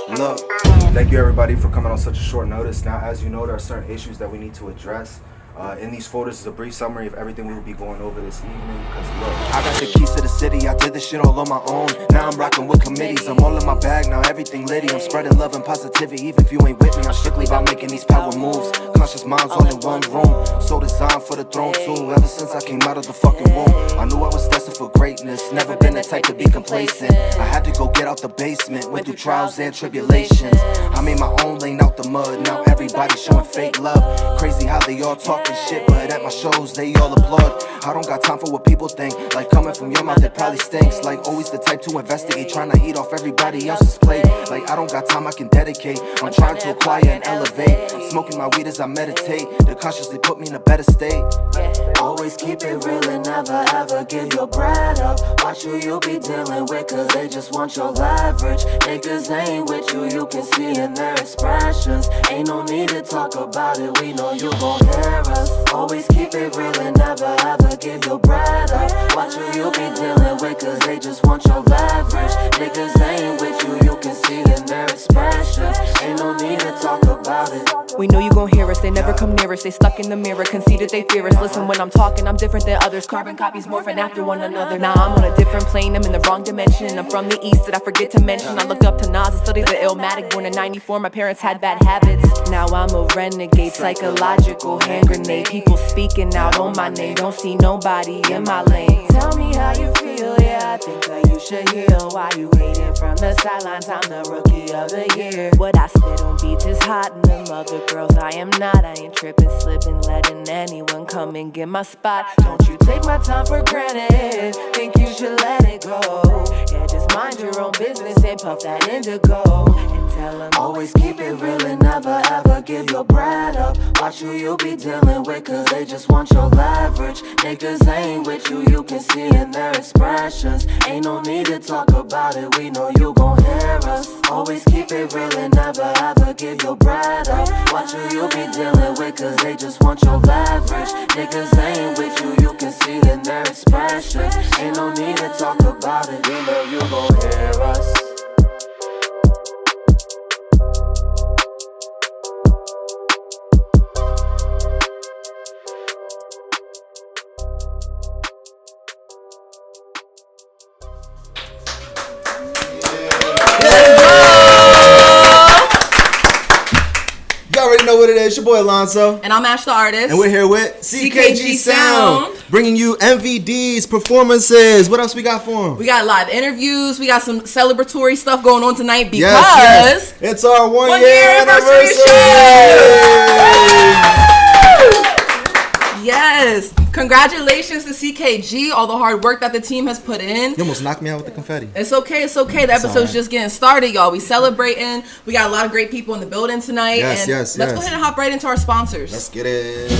Look, thank you everybody for coming on such a short notice. Now, as you know, there are certain issues that we need to address. In these folders is a brief summary of everything we will be going over this evening. Because look, I got the keys to the city. I did this shit all on my own. Now I'm rocking with committees. I'm all in my bag now. Everything litty. I'm spreading love and positivity. Even if you ain't with me, I'm strictly about making these power moves. Conscious minds all in one room. So designed for the throne too. Ever since I came out of the fucking womb, I knew I was destined for greatness. Never been the type to be complacent. I had to go get out the basement. Went through trials and tribulations. I made my own lane out the mud. Now everybody showing fake love. Crazy how they all talking shit, but at my shows they all applaud. I don't got time for what people think. Like coming from your mouth it probably stinks. Like always the type to investigate, trying to eat off everybody else's plate. Like I don't got time I can dedicate. I'm trying to acquire and elevate. I'm smoking my weed as I meditate. To consciously put me in a better state. Always keep it real and never ever give your bread up. Watch who you be dealing with, cause they just want your leverage. Niggas ain't with you, you can see in their expressions. Ain't no need to talk about it, we know you gon' hear us. Always keep it real and never ever give your bread up. Watch who you be dealing with, cause they just want your leverage. Niggas ain't with you, you can see in their expressions. Ain't no need to talk about it. We know you gon' hear us, they never come near us. They stuck in the mirror, conceited they fear us. Listen, when I'm talking, I'm different than others. Carbon copies morphing after one another. Now I'm on a different plane, I'm in the wrong dimension. I'm from the east that I forget to mention. I look up to Nas and study the Illmatic. Born in 94, my parents had bad habits. Now I'm a renegade, psychological hand grenade. People speaking out on my name, don't see nobody in my lane. Tell me how you feel, yeah, I think that you should heal. Why you hating from the sidelines? I'm the rookie of the year. What I spit on beats is hot, and them other girls I am not. I ain't tripping, slipping, letting anyone come and get my spot. Don't you take my time for granted, think you should let it go. Yeah, just mind your own business and puff that indigo. And tell them always keep it real and never ever give your bread up. Watch who you be dealing with, cause they just want your leverage. Niggas ain't with you, you can see in their expressions. Ain't no need to talk about it, we know you gon' hear us. Always keep it real and never ever give your bread up. Watch who you be dealing with, cause they just want your leverage. Niggas ain't with you, you can see in their expressions. Ain't no need to talk about it, we know you gon' hear us. Know what it is, your boy Alonso. And I'm AshtheArtist. And we're here with CKG Sound. Bringing you MVDs, performances. What else we got for them? We got live interviews. We got some celebratory stuff going on tonight because it's our one year anniversary. Yes. Congratulations to CKG, all the hard work that the team has put in. You almost knocked me out with the confetti. It's okay, it's okay. The episode's just getting started, y'all. We celebrating. We got a lot of great people in the building tonight. Yes. Let's go ahead and hop right into our sponsors. Let's get it.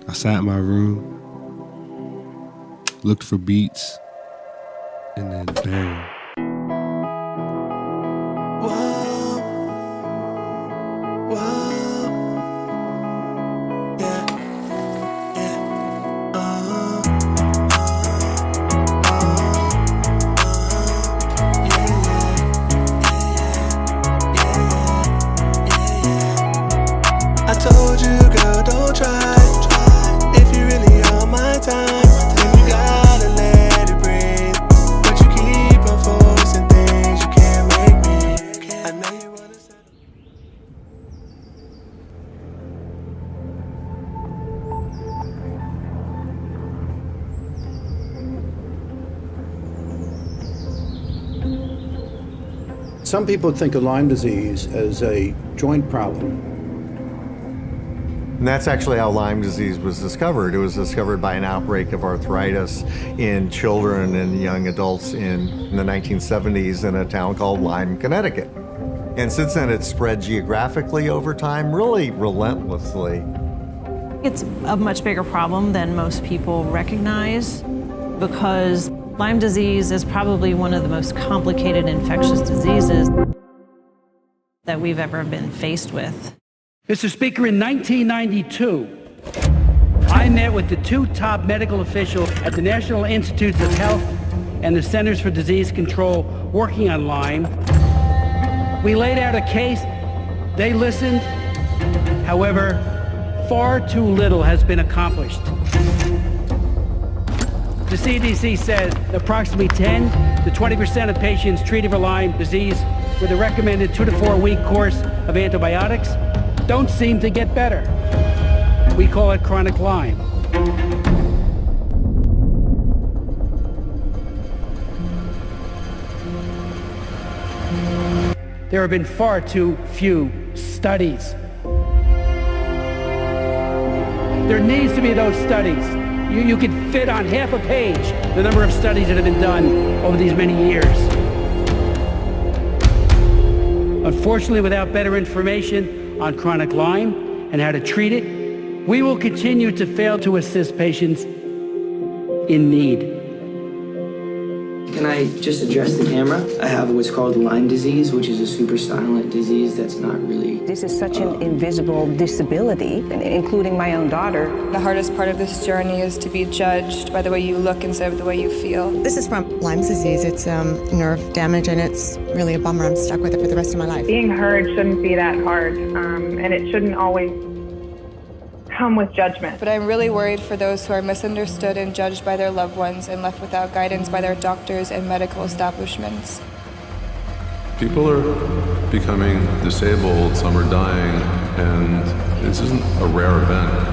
I sat in my room, looked for beats, and then bam. I told you, girl, don't try. If you really on my time, then you gotta let it breathe. But you keep on Some people think of Lyme disease as a joint problem. And that's actually how Lyme disease was discovered. It was discovered by an outbreak of arthritis in children and young adults in the 1970s in a town called Lyme, Connecticut. And since then, it's spread geographically over time, really relentlessly. It's a much bigger problem than most people recognize because Lyme disease is probably one of the most complicated infectious diseases that we've ever been faced with. Mr. Speaker, in 1992, I met with the two top medical officials at the National Institutes of Health and the Centers for Disease Control working on Lyme. We laid out a case. They listened. However, far too little has been accomplished. The CDC says approximately 10 to 20% of patients treated for Lyme disease with a recommended 2 to 4 week course of antibiotics don't seem to get better. We call it chronic Lyme. There have been far too few studies. There needs to be those studies. You could fit on half a page the number of studies that have been done over these many years. Unfortunately, without better information on chronic Lyme and how to treat it, we will continue to fail to assist patients in need. Can I just address the camera? I have what's called Lyme disease, which is a super silent disease that's not really... This is such an invisible disability, including my own daughter. The hardest part of this journey is to be judged by the way you look instead of the way you feel. This is from Lyme disease. It's nerve damage, and it's really a bummer. I'm stuck with it for the rest of my life. Being heard shouldn't be that hard, and it shouldn't always come with judgment. But I'm really worried for those who are misunderstood and judged by their loved ones and left without guidance by their doctors and medical establishments. People are becoming disabled, some are dying, and this isn't a rare event.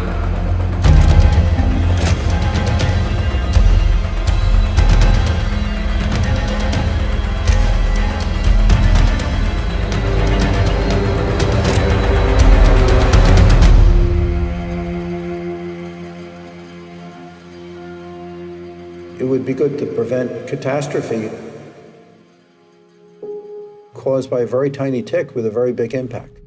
It would be good to prevent catastrophe caused by a very tiny tick with a very big impact.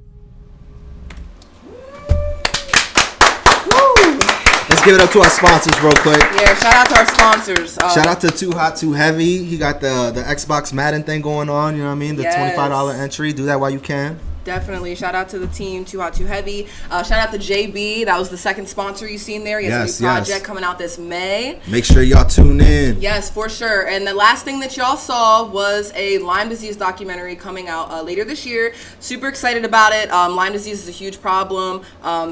Let's give it up to our sponsors real quick. Yeah, shout out to our sponsors. Shout out to Too Hot Too Heavy. He got the Xbox Madden thing going on, you know what I mean? The $25 entry. Do that while you can. Definitely. Shout out to the team, Too Hot Too Heavy. Shout out to JB. That was the second sponsor you seen there. He has a new project coming out this May. Make sure y'all tune in. Yes, for sure. And the last thing that y'all saw was a Lyme disease documentary coming out later this year. Super excited about it. Lyme disease is a huge problem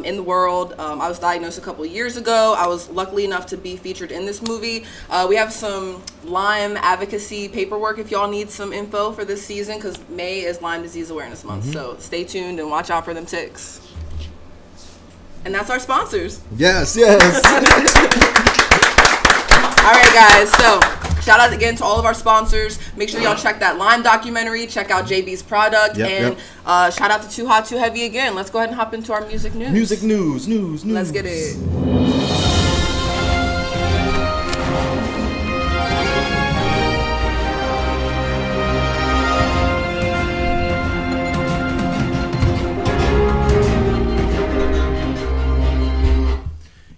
in the world. I was diagnosed a couple of years ago. I was lucky enough to be featured in this movie. We have some Lyme advocacy paperwork if y'all need some info for this season, because May is Lyme Disease Awareness Month. So stay tuned and watch out for them ticks. And that's our sponsors. Yes. All right, guys. So shout out again to all of our sponsors. Make sure y'all check that Lyme documentary. Check out JB's product. Shout out to Too Hot Too Heavy again. Let's go ahead and hop into our music news. Music news. Let's get it.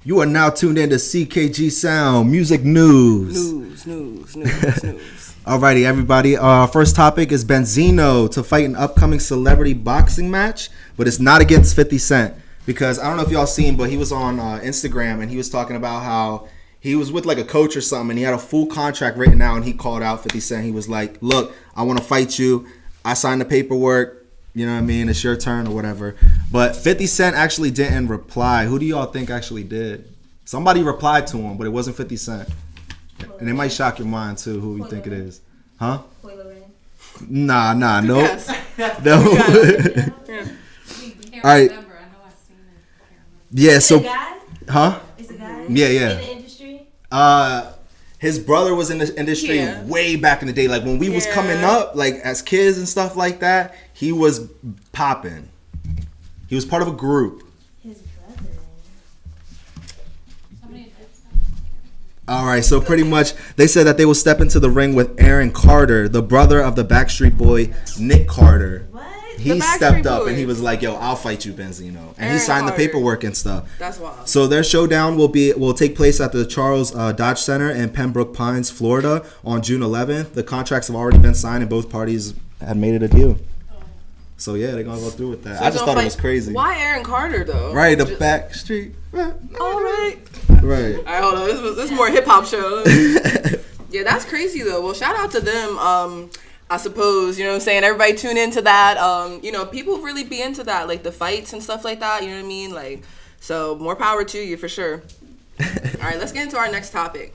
You are now tuned in to CKG Sound Music News. News. Alrighty, everybody. First topic is Benzino to fight an upcoming celebrity boxing match, but it's not against 50 Cent. Because I don't know if y'all seen, but he was on Instagram and he was talking about how he was with like a coach or something and he had a full contract written out and he called out 50 Cent. He was like, look, I want to fight you. I signed the paperwork. You know what I mean? It's your turn or whatever. But 50 Cent actually didn't reply. Who do y'all think actually did? Somebody replied to him, but it wasn't 50 Cent. And it might shock your mind, too, who you think it is. Huh? Nah, no. No. All right. Yeah, so... Huh? It's a guy? Yeah. In the industry? His brother was in the industry way back in the day. Like when we was coming up, like as kids and stuff like that, he was popping. He was part of a group. All right, so pretty much they said that they will step into the ring with Aaron Carter, the brother of the Backstreet Boy, Nick Carter. What? He stepped up and he was like, "Yo, I'll fight you, Benzino," and he signed the paperwork and stuff. That's wild. So their showdown will take place at the Charles Dodge Center in Pembroke Pines, Florida, on June 11th. The contracts have already been signed and both parties had made it a deal. So yeah, they're gonna go through with that. So I just thought it was crazy. Why Aaron Carter though? Right, the Backstreet. All right. Right. All right, hold on. This is more hip hop show. Yeah, that's crazy though. Well, shout out to them. I suppose, you know what I'm saying? Everybody tune into that. You know, people really be into that, like the fights and stuff like that. You know what I mean? Like, so more power to you for sure. All right, let's get into our next topic.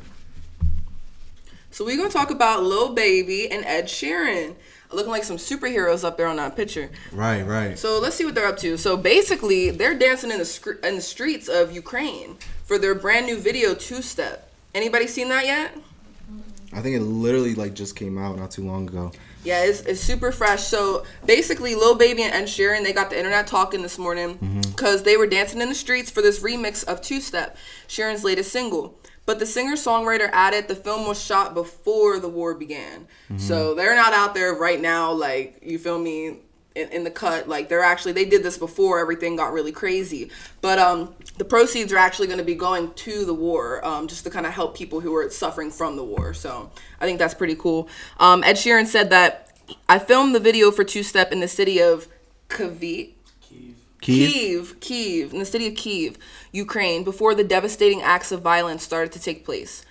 So we're gonna talk about Lil Baby and Ed Sheeran. Looking like some superheroes up there on that picture. Right, right. So let's see what they're up to. So basically, they're dancing in the streets of Ukraine for their brand new video, Two Step. Anybody seen that yet? I think it literally like just came out not too long ago. Yeah, it's super fresh. So basically, Lil Baby and Ed Sheeran, they got the internet talking this morning because they were dancing in the streets for this remix of Two Step, Sheeran's latest single. But the singer-songwriter added the film was shot before the war began. So they're not out there right now, like, you feel me, in the cut. Like, they did this before everything got really crazy. But the proceeds are actually going to be going to the war, just to kind of help people who are suffering from the war. So I think that's pretty cool. Ed Sheeran said that, I filmed the video for Two Step in the city of Kyiv, in the city of Kyiv, Ukraine, before the devastating acts of violence started to take place.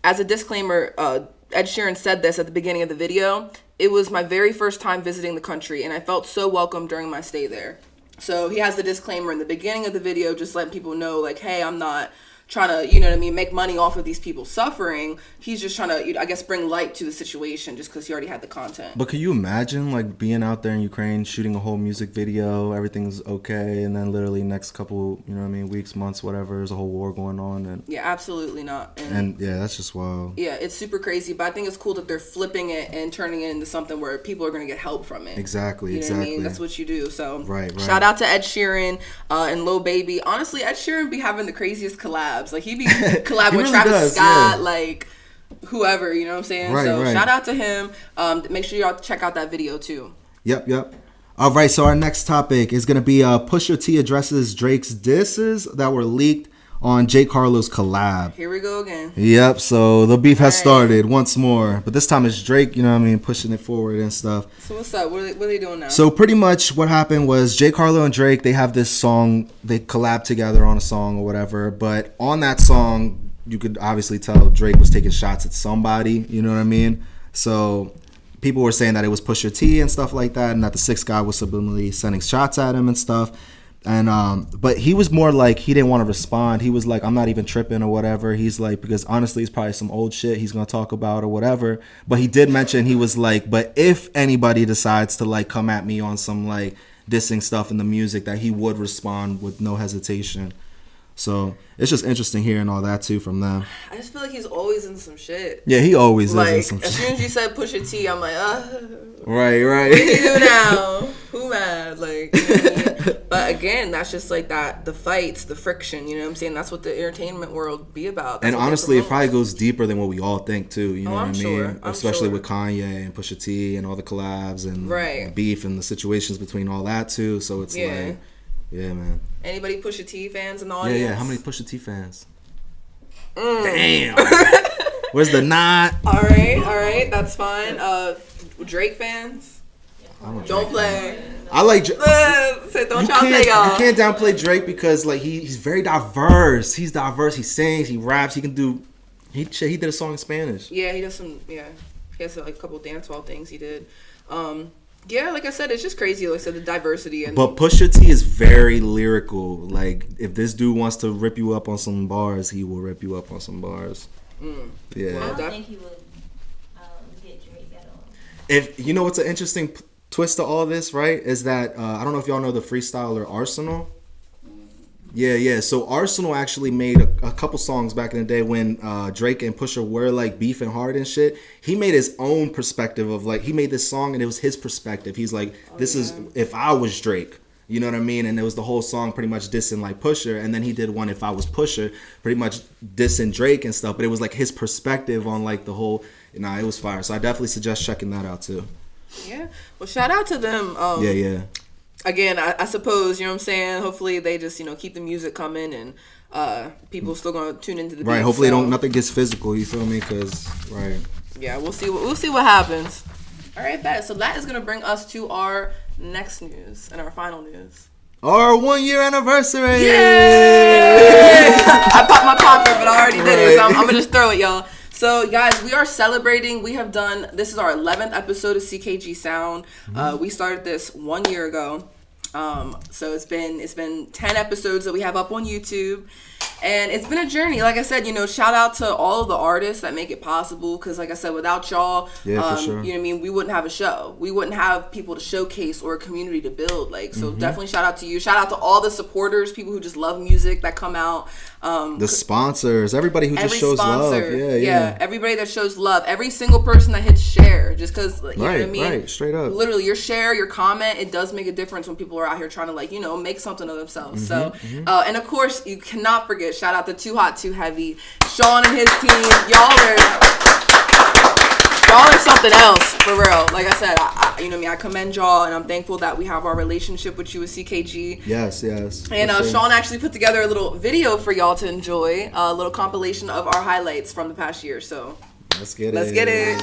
As a disclaimer, Ed Sheeran said this at the beginning of the video. It was my very first time visiting the country, and I felt so welcome during my stay there. So he has the disclaimer in the beginning of the video, just letting people know, like, hey, I'm not trying to, you know what I mean, make money off of these people suffering. He's just trying to, I guess, bring light to the situation just because he already had the content. But can you imagine, like, being out there in Ukraine, shooting a whole music video, everything's okay, and then literally next couple, you know what I mean, weeks, months, whatever, there's a whole war going on. And yeah, absolutely not. And yeah, that's just wild. Yeah, it's super crazy, but I think it's cool that they're flipping it and turning it into something where people are going to get help from it. Exactly, you know what I mean? That's what you do. So right. Shout out to Ed Sheeran and Lil Baby. Honestly, Ed Sheeran be having the craziest collabs. Like, he be collabing with Travis Scott, like whoever, you know what I'm saying? Right, so right. shout out to him. Make sure y'all check out that video too. Yep. All right, so our next topic is going to be Pusha T addresses Drake's disses that were leaked on J. Carlo's collab. Here we go again. Yep, so the beef has started once more. But this time it's Drake, you know what I mean, pushing it forward and stuff. So what's up? What are they doing now? So pretty much what happened was J. Carlo and Drake, they have this song, they collab together on a song or whatever. But on that song, you could obviously tell Drake was taking shots at somebody, you know what I mean? So people were saying that it was Pusha T and stuff like that, and that the sixth guy was subliminally sending shots at him and stuff. And but he was more like, he didn't want to respond. He was like, I'm not even tripping or whatever. He's like, because honestly it's probably some old shit he's gonna talk about or whatever. But he did mention, he was like, but if anybody decides to like come at me on some like dissing stuff in the music, that he would respond with no hesitation. So it's just interesting hearing all that too from them. I just feel like he's always in some shit. Yeah, he always like, is in some shit. As soon as you said Pusha T, I'm like, Right. What do you do now? Who mad? Like, you know what I mean? But again, that's just like that, the fights, the friction, you know what I'm saying? That's what the entertainment world be about. That's and honestly, it probably goes deeper than what we all think too, you know what I mean? Sure. Especially with Kanye and Pusha T and all the collabs and beef and the situations between all that too. So it's like, yeah, man. Anybody Pusha T fans in the audience? Yeah. How many Pusha T fans? Damn. Where's the knot? All right, that's fine. Drake fans? Don't play. I like Don't y'all play, y'all. You can't downplay Drake because like he's very diverse. He's diverse. He sings. He raps. He can do. He did a song in Spanish. Yeah, he does some. Yeah, he has like a couple dance hall things he did. Yeah, like I said, it's just crazy. Like I said, the diversity and. But Pusha T is very lyrical. Like if this dude wants to rip you up on some bars, he will rip you up on some bars. Yeah. Well, I don't think he would get Drake at all. If you know what's an interesting twist to all this, right, is that I don't know if y'all know the freestyler Arsenal. Yeah. So Arsenal actually made a couple songs back in the day when Drake and Pusha were like beefing hard and shit. He made his own perspective of like, he made this song and it was his perspective. He's like, this is if I was Drake. You know what I mean? And it was the whole song pretty much dissing like Pusha. And then he did one, If I Was Pusha, pretty much dissing Drake and stuff. But it was like his perspective on like the whole, it was fire. So I definitely suggest checking that out too. Yeah. Well, shout out to them. Yeah. Again, I suppose, you know what I'm saying? Hopefully they just, keep the music coming and people still going to tune into the beat. Right. Hopefully nothing gets physical. You feel me? Because, right. Yeah, we'll see what happens. All right, bet. So that is going to bring us to our next news and our final news. Our 1 year anniversary. Yay! I popped my popper, but I already did it, so I'm going to just throw it, y'all. So, guys, we are celebrating. This is our 11th episode of CKG Sound. We started this 1 year ago. So it's been 10 episodes that we have up on YouTube. And it's been a journey. Like I said, shout out to all of the artists that make it possible. Because like I said, without y'all, for sure. you know what I mean? We wouldn't have a show. We wouldn't have people to showcase or a community to build. So definitely shout out to you. Shout out to all the supporters, people who just love music that come out. The sponsors, everybody who just shows love. Yeah. Everybody that shows love. Every single person that hits share. Just because, you know what I mean? Right, straight up. Literally, your share, your comment, it does make a difference when people are out here trying to, make something of themselves. And of course, you cannot forget, shout out to Too Hot, Too Heavy. Sean and his team, y'all are something else, for real. Like I said, I commend y'all, and I'm thankful that we have our relationship with you with CKG. Yes. And Sean actually put together a little video for y'all to enjoy, a little compilation of our highlights from the past year. So let's get it.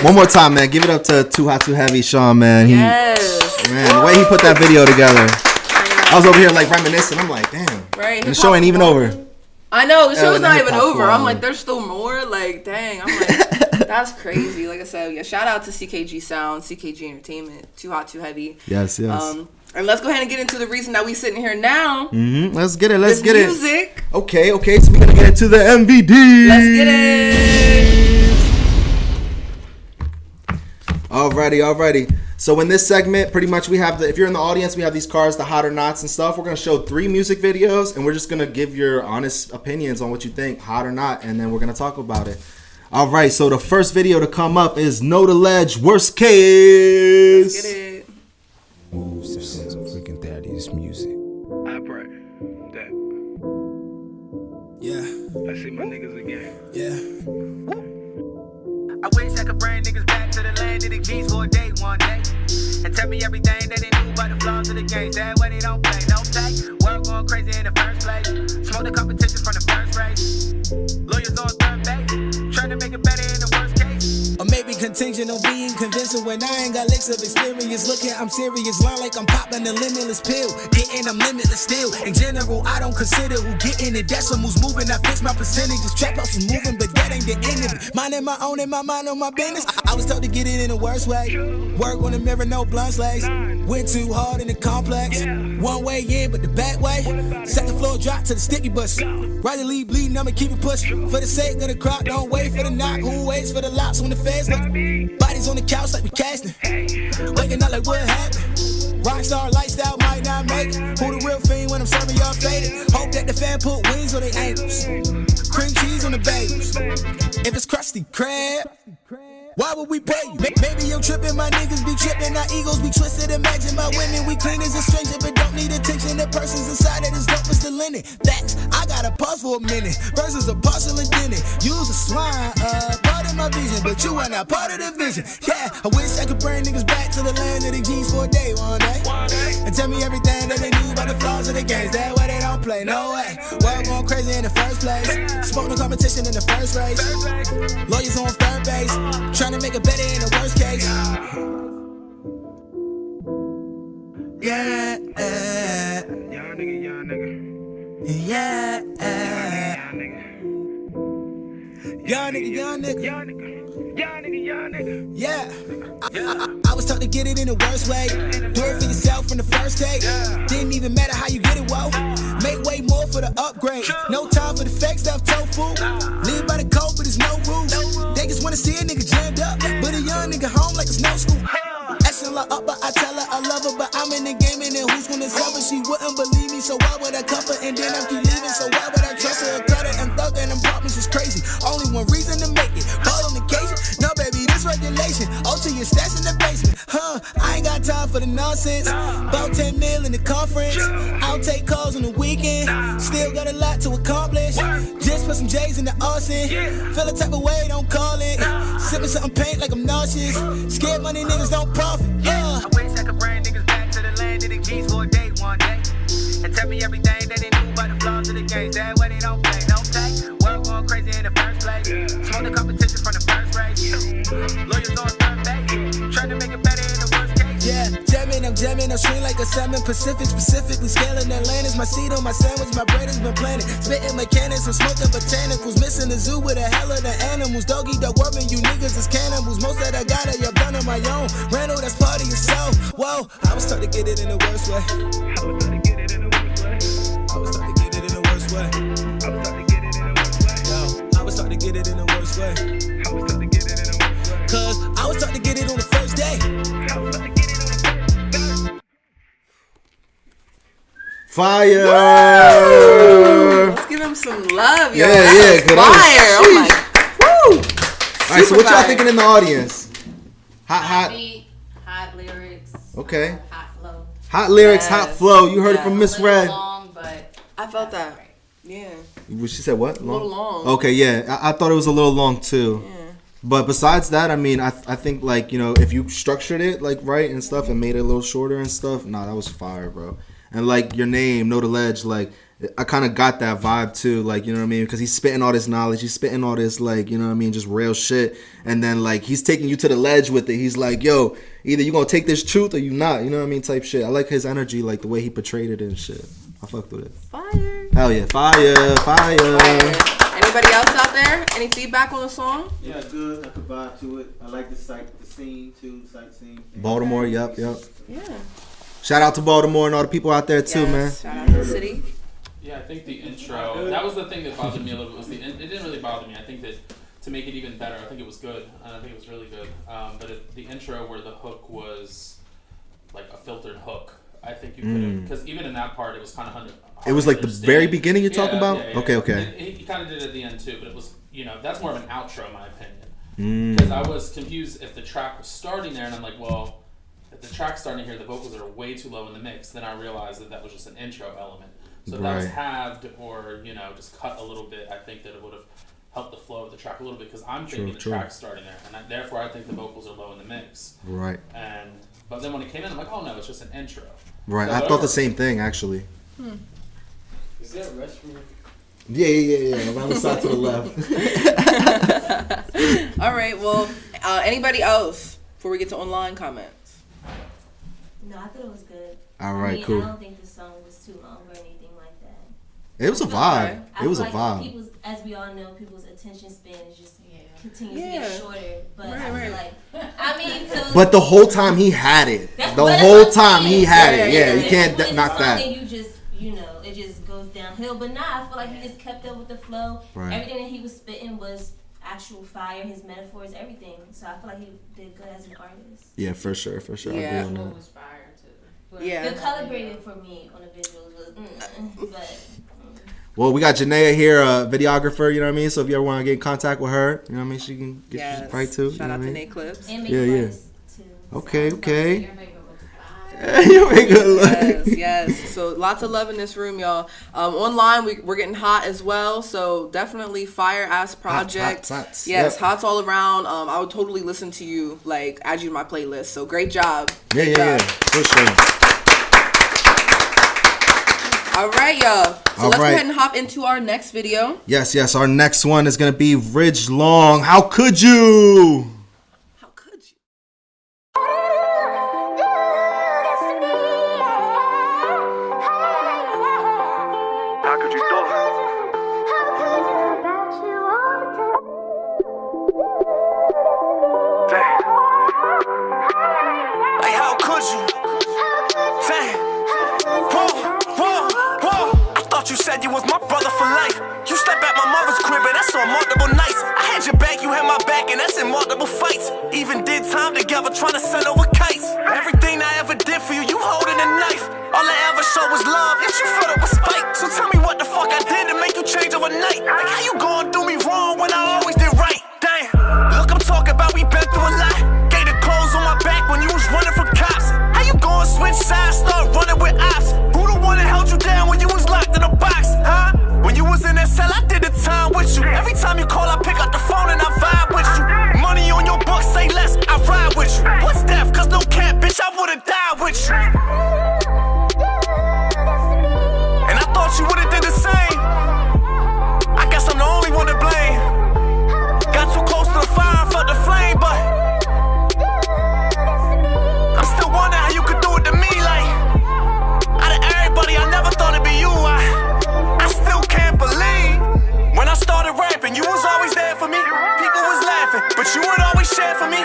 One more time, man. Give it up to Too Hot, Too Heavy, Sean, man. Man, the way he put that video together. I was over here like reminiscing. I'm like, damn. Right. And the show ain't even over. I know. The show's not even over. I'm like, there's still more. Like, dang. I'm like, that's crazy. Like I said, shout out to CKG Sound, CKG Entertainment, Too Hot, Too Heavy. Yes. And let's go ahead and get into the reason that we sitting here now. Let's get it. Music. Okay. So we're gonna get into the MVD. Let's get it. Alrighty. So in this segment, pretty much we have if you're in the audience, we have these cards, the hot or nots and stuff. We're going to show 3 music videos, and we're just going to give your honest opinions on what you think, hot or not, and then we're going to talk about it. All right, so the first video to come up is Know the Ledge, Worst Case. Let's get it. Moves to sons of freaking daddy's music. I pray that. Yeah. I see my niggas again. Yeah. I wish I could bring niggas back to the land of the G's for a day one day. And tell me everything that they knew about the flaws of the games. That way they don't play, no play. World going crazy in the first place. Smoke the competition from the first race. Lawyers on third base. Trying to make it better in the worst case. Or maybe contingent on being convincing when I ain't got licks of experience. Looking, I'm serious, line like I'm popping a limitless pill. Getting, I'm limitless still. In general, I don't consider who getting it. Decimals moving, I fix my percentages. Trap house is moving, but that ain't the end of it. Minding my own and my mind on my business. I was told to get it in the worst way. Work on the mirror, no blunt slaves. Went too hard in the complex. One way in, but the back way. Second floor drop to the sticky bus. Rather leave bleeding, I'ma keep it pushing. For the sake of the crowd, don't wait for the knock. Who waits for the locks when the feds look? Bodies on the couch like we casting. Waking up like what happened? Rockstar lifestyle might not make it. Who the real fiend when I'm serving y'all faded? Hope that the fan put wings on their ankles. Cream cheese on the bagels. If it's crusty crab, why would we pay you? Maybe you're tripping, my niggas be tripping. Our egos be twisted. Imagine my women, we clean as a stranger, but don't need attention. The person's inside that is dope as the linen. Facts, I gotta pause for a minute. Versus a parcel and dinner. Use a swine, part of my vision, but you are not part of the vision. Yeah, I wish I could bring niggas back to the land of the G's for a day one day. And tell me everything that they knew about the flaws of the games. That way they don't play, no way. World going crazy in the first place. Spoke no competition in the first race. Lawyers on third base. Trying to make it better in the worst case. Yeah. Young nigga. Yeah. Young nigga. Yeah. I was taught to get it in the worst way. Do it for yourself from the first take. Didn't even matter how you get it, whoa. Make way more for the upgrade. No time for the fake stuff, tofu. Live by the code, but there's no rules. They just wanna see a nigga jammed up, but a young nigga home like it's no school. Asking her up, but I tell her I love her, but I'm in the game and then who's gonna tell her? She wouldn't believe me, so why would I comfort? And then I keep leaving, so why would I trust her? Cut it and thug and them problems is crazy. Only one reason to make it. Ball on occasion. No, baby, this regulation. Oh, to your stats in the basement. I ain't got time for the nonsense. About 10 mil in the conference. I'll take calls on the weekend. Still got a lot to accomplish. Just put some J's in the arson. Feel the type of way, don't call it. Sipping something paint like I'm nauseous. Scared money niggas don't profit. I wish I could bring niggas back to the land of the G's for a day one day. And tell me everything that they knew about the flaws of the games. That way they don't play, no play. World going crazy in the first place. Smoke the competition from the first race. Lawyers on third base. Trying to make it better in the worst case. Yeah, I'm jamming, I'm swing like a salmon. Pacific, specifically scaling Atlantis. My seed on my sandwich, my bread has been planted. Spitting mechanics, I'm smoking botanicals. Missing the zoo with a hell of the animals. Doggy dog worming, you niggas is cannibals. Most that I got, I've done on my own. Randall, that's part of your soul. Whoa, I was taught to get it in the worst way. I was taught to get it in the worst way. I was taught to get it in the worst way. I was taught to get it in the worst way. Yo, I was taught to get it in the worst way. I was taught to get it in the worst way. Cause I was taught to get it on the first day. I was taught to get it on the first day. Fire! Let's give him some love, yo. Yeah, Fire! Oh my. Woo! All right, so what y'all thinking in the audience? Hot beat, hot lyrics. Okay. Hot flow. Hot lyrics, hot flow. You heard it from Miss Red. Long, but I felt that. Yeah. She said what? A little long. Okay, yeah. I thought it was a little long too. Yeah. But besides that, I mean, I think like, you know, if you structured it like right and stuff and made it a little shorter and stuff, nah, that was fire, bro. And like your name, Know the Ledge, like I kind of got that vibe too, like, you know what I mean? Because he's spitting all this knowledge, he's spitting all this, like, you know what I mean, just real shit. And then like he's taking you to the ledge with it. He's like, yo, either you gonna take this truth or you not, you know what I mean, type shit. I like his energy, like the way he portrayed it and shit. I fucked with it. Fire. Hell yeah, fire. Anybody else out there? Any feedback on the song? Yeah, good. I could vibe to it. I like the scene too, sightseeing. Baltimore, yep. Yeah. Shout out to Baltimore and all the people out there too, man. Shout out to the city. Yeah, I think the intro, that was the thing that bothered me a little bit. It didn't really bother me. I think that to make it even better, I think it was good. I think it was really good. But the intro where the hook was like a filtered hook, I think you could have, because even in that part, it was kind of hard. It was like the very beginning you're talking about? Yeah. Okay. He kind of did it at the end too, but it was, that's more of an outro in my opinion. Because I was confused if the track was starting there, and I'm like, well, if the track's starting here, the vocals are way too low in the mix. Then I realized that was just an intro element. So if that was halved or, just cut a little bit, I think that it would have helped the flow of the track a little bit, because I'm thinking the track's starting there, and therefore I think the vocals are low in the mix. Right. But then when it came in, I'm like, oh no, it's just an intro. Right. So I thought the same thing, actually. Is there a restroom? Yeah. Around the side to the left. All right. Well, anybody else before we get to online comments? No, I thought it was good. All right, cool. I don't think the song was too long or anything like that. It was a vibe. It was a vibe. People's, as we all know, people's attention span is just continues to get shorter. But I feel like, But the whole time he had it. The whole time he had it. Yeah, you can't knock that. And you just, it just goes downhill. But I feel like he just kept up with the flow. Right. Everything that he was spitting was actual fire. His metaphors, everything. So I feel like he did good as an artist. Yeah, for sure. Yeah. I agree on that. was fire too. Yeah. The color grading for me on the visuals was, but. Well, we got Janaea here, a videographer, you know what I mean? So if you ever want to get in contact with her, you know what I mean? She can get you right too. Shout out to Nate Clips. And yeah. Okay. Yes. So lots of love in this room, y'all. Online, we're getting hot as well. So definitely fire ass project. Hot. Yes, hots all around. I would totally listen to you, like add you to my playlist. So great job. Yeah. For sure. All right, y'all. So let's go right. ahead and hop into our next video. Yes. Our next one is going to be Ridge Long. How could you? How could you? How could you do it? Damn. Like, how could you? Damn. Whoa. I thought you said you was my brother for life. You stepped at my mother's crib and that's on multiple nights. I had your back, you had my back, and that's in multiple fights. Even did time together trying to send over kites. Everything I ever did for you, you holding a knife. All I ever showed was love, yet you filled up with spite. So tell me what the fuck I did to make you change overnight. Like how you gon' do me wrong when I always did right? Damn, look, I'm talking about we been through a lot. Gave the clothes on my back when you was running from cops. How you gon' switch sides, start running with ops? Who the one that held you down when you was locked in a box, huh? When you was in that cell, I did the time with you. Every time you call, I pick up the phone and I vibe with you. Money on your books, say less, I ride with you. What's death? Cause no cap, bitch, I would've died with you. And I thought you would've did the same. I guess I'm the only one to blame. Got too close to the fire, felt the flame, but I'm still wondering how you could do it to me. Like, out of everybody, I never thought it'd be you. I still can't believe when I started rapping, you was always there for me. People was laughing, but you would always share for me.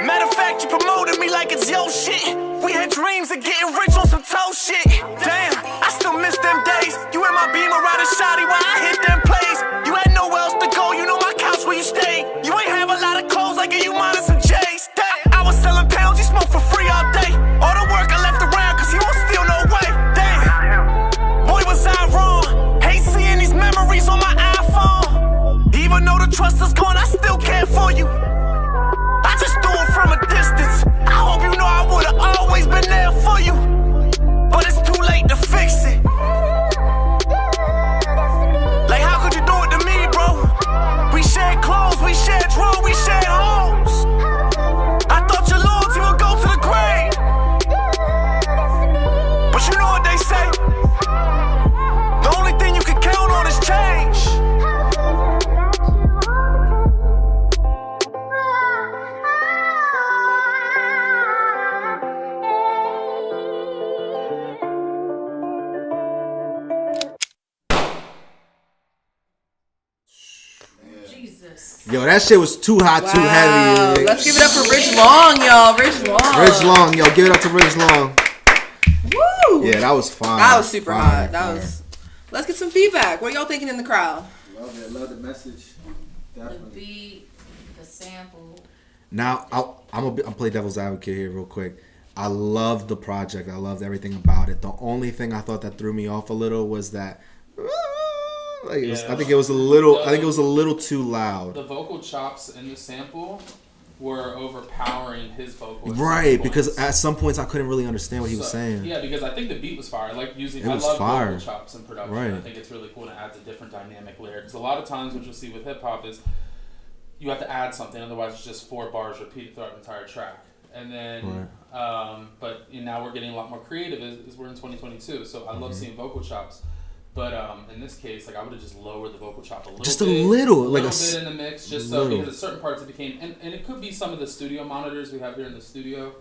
Matter of fact, you promoted me like it's your shit. We had dreams of getting rich on some toe shit. Damn, I still miss them days. You in my Beamer riding shoddy while I hit them plays. You had nowhere else to go, you know my couch where you stay. You ain't have a lot of clothes, I give you mine and some J's. Damn, I was selling pounds, you smoked for free all day. All the work I left around, cause you won't steal no way. Damn, boy was I wrong. Hate seeing these memories on my iPhone. Even though the trust is gone, I still care for you. I just do it from a distance. I hope you know I would've always been there for you. But it's too late to fix it. Like how could you do it to me, bro? We shared clothes, we shared drugs, we shared homes. I thought your loyalty would go to the grave. But you know what they say? The only thing you can count on is change. Yo, that shit was too hot, too heavy. Let's give it up for Ridge Long, y'all. Ridge Long. Yo, give it up to Ridge Long. Woo! Yeah, that was fine. That was super hot. Fire. Let's get some feedback. What are y'all thinking in the crowd? Love the message. Definitely. The beat sample. Now, I'm play devil's advocate here real quick. I loved the project. I loved everything about it. The only thing I thought that threw me off a little was that, I think it was a little too loud. The vocal chops in the sample were overpowering his vocals. Right, because at some points I couldn't really understand what he was saying. Yeah, because I think the beat was fire. I love fire. vocal chops in production. Right. I think it's really cool and it adds a different dynamic layer. Because a lot of times what you'll see with hip hop is you have to add something, otherwise it's just 4 bars repeated throughout the entire track. And then, but now we're getting a lot more creative as we're in 2022. So I love seeing vocal chops. But in this case, like I would have just lowered the vocal chop a little just bit. a little bit in the mix, just little. so because at certain parts it became, and it could be some of the studio monitors we have here in the studio,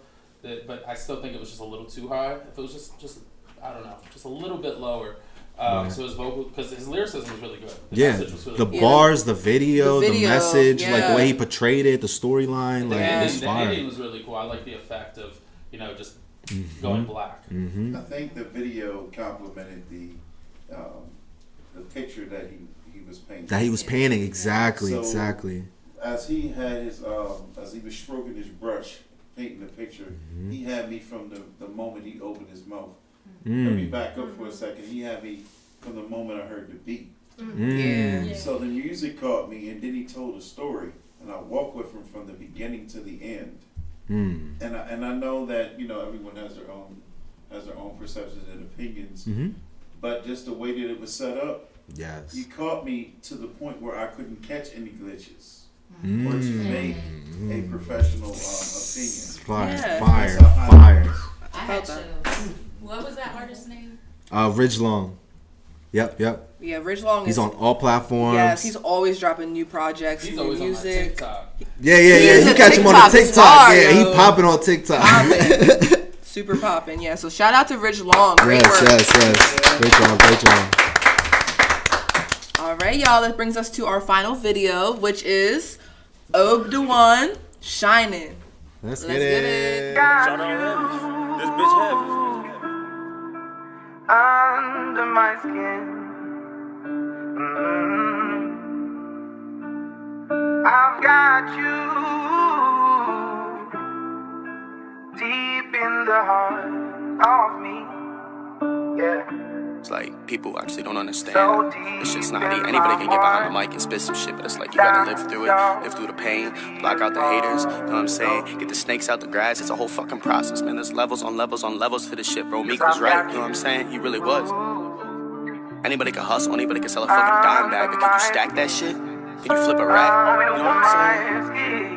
but I still think it was just a little too high. If it was just I don't know, just a little bit lower. So his vocal, because his lyricism was really good. The message was really good. Bars, the video, the message, yeah. like the way he portrayed it, the storyline, like it was fire. The ending was really cool. I like the effect of just going black. I think the video complemented the picture that he was painting. That he was painting, exactly. As he had his as he was stroking his brush, painting the picture, he had me from the moment he opened his mouth. Let me back up for a second. He had me from the moment I heard the beat. Yeah. So the music caught me, and then he told a story, and I walked with him from the beginning to the end. And I know that everyone has their own perceptions and opinions, but just the way that it was set up, he caught me to the point where I couldn't catch any glitches or to make a professional opinion. Fire. I had chills. What was that artist's name? Ridge Long. Yep. Yeah, Ridge Long. He's on all platforms. Yes, he's always dropping new projects, He's new always music. on my TikTok. Yeah. You catch him on the TikTok. Star, he popping on TikTok. Super popping. Yeah. So shout out to Ridge Long. Great work. Yes. Great job. All right, y'all. That brings us to our final video, which is Obdawan Shining. Let's get it. Shout out this bitch heavy. Under my skin, I've got you deep in the heart of me. Yeah. It's like people actually don't understand. It's just not easy. Anybody can get behind the mic and spit some shit, but it's like you gotta live through it, live through the pain, block out the haters. You know what I'm saying? Get the snakes out the grass. It's a whole fucking process, man. There's levels on levels on levels to this shit, bro. Meek was right. You know what I'm saying? He really was. Anybody can hustle. Anybody can sell a fucking dime bag, but can you stack that shit? Can you flip a rack? You know what I'm saying?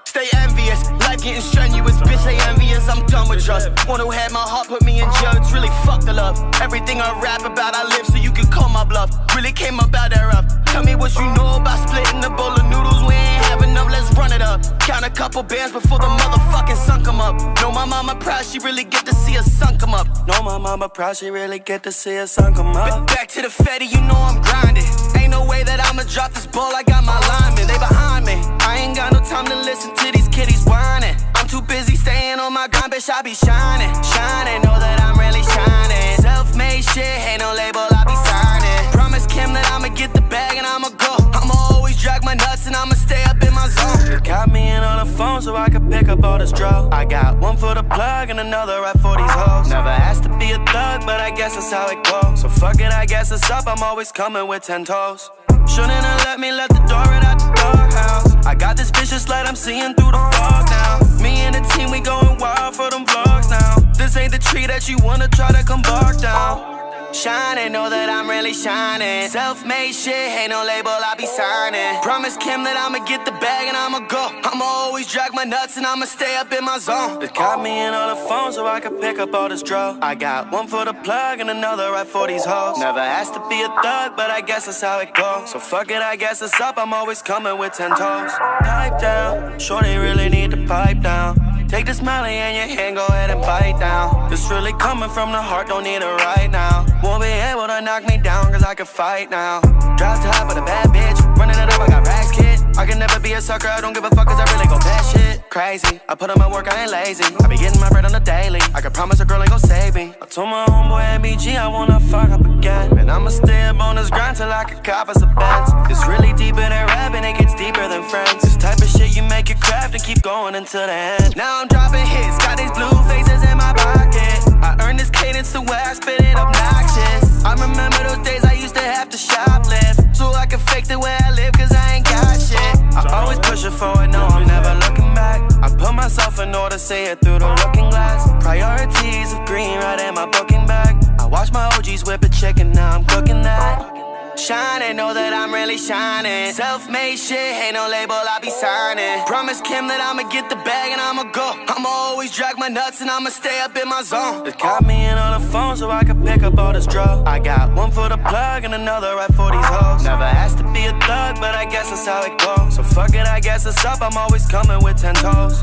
Stay envious, life getting strenuous, bitch stay envious, I'm done with trust. One who had my heart put me in jail, it's really fucked the love. Everything I rap about, I live so you can call my bluff. Really came about that rough. Tell me what you know about splitting a bowl of noodles, we ain't have enough, let's run it up. Count a couple bands before the motherfucking sun come up. Know my mama proud, she really get to see a sun come up. Know my mama proud, she really get to see a sun come up. Back to the fatty, you know I'm grinding. Ain't no way that I'ma drop this ball, I got my linemen, they behind me. I ain't got no time to listen to these kitties whining. I'm too busy staying on my grind, bitch, I be shining. Shining, know that I'm really shining. Self-made shit, ain't no label, I be signing. Promise Kim that I'ma get the bag and I'ma go. I'ma always drag my nuts and I'ma stay up in my zone. Got me in on the phone so I can pick up all this drugs. I got one for the plug and another right for these hoes. Never asked to be a thug, but I guess that's how it goes. So fuck it, I guess it's up, I'm always coming with 10 toes. Shouldn't have let the door right out the doghouse. I got this vicious light, I'm seeing through the fog now. Me and the team, we going wild for them vlogs now. This ain't the tree that you wanna try to come bark down. Shining, know that I'm really shining. Self-made shit, ain't no label, I be signing. Promise Kim that I'ma get the bag and I'ma go. I'ma always drag my nuts and I'ma stay up in my zone. They got me in on the phone so I can pick up all this drugs. I got one for the plug and another right for these hoes. Never asked to be a thug, but I guess that's how it goes. So fuck it, I guess it's up, I'm always coming with 10 toes. Pipe down, shorty really need to pipe down. Take this Molly in your hand, go ahead and bite down. This really coming from the heart, don't need it right now. Won't be able to knock me down, cause I can fight now. Drop top with a bad bitch, running it up, I got racks, kid. I can never be a sucker, I don't give a fuck cause I really go bad shit. Crazy, I put in my work, I ain't lazy. I be getting my bread on the daily. I can promise a girl ain't gon' save me. I told my homeboy MBG I wanna fuck up again. Man, I'ma stay up on this grind till I can cop us a Benz. It's really deeper than rapping, it gets deeper than friends. friends. This type of shit you make your craft and keep going until the end. Now I'm dropping hits, got these blue faces in my pocket. I earned this cadence the way I spit it obnoxious. I remember those days I used to have to shoplift, so I could fake the way I live, cause I ain't got shit. I always pushing forward, no, I'm never looking back. I put myself in order, see it through the looking glass. Priorities of green right in my booking bag. I watch my OGs whip a chicken, now I'm cooking that. Shining, know that I'm really shining. Self-made shit, ain't no label I be signing. Promise Kim that I'ma get the bag and I'ma go. I'ma always drag my nuts and I'ma stay up in my zone. It got me in on the phone so I can pick up all this drugs. I got one for the plug and another right for these hoes. Never asked to be a thug, but I guess that's how it goes. So fuck it, I guess it's up, I'm always coming with 10 toes.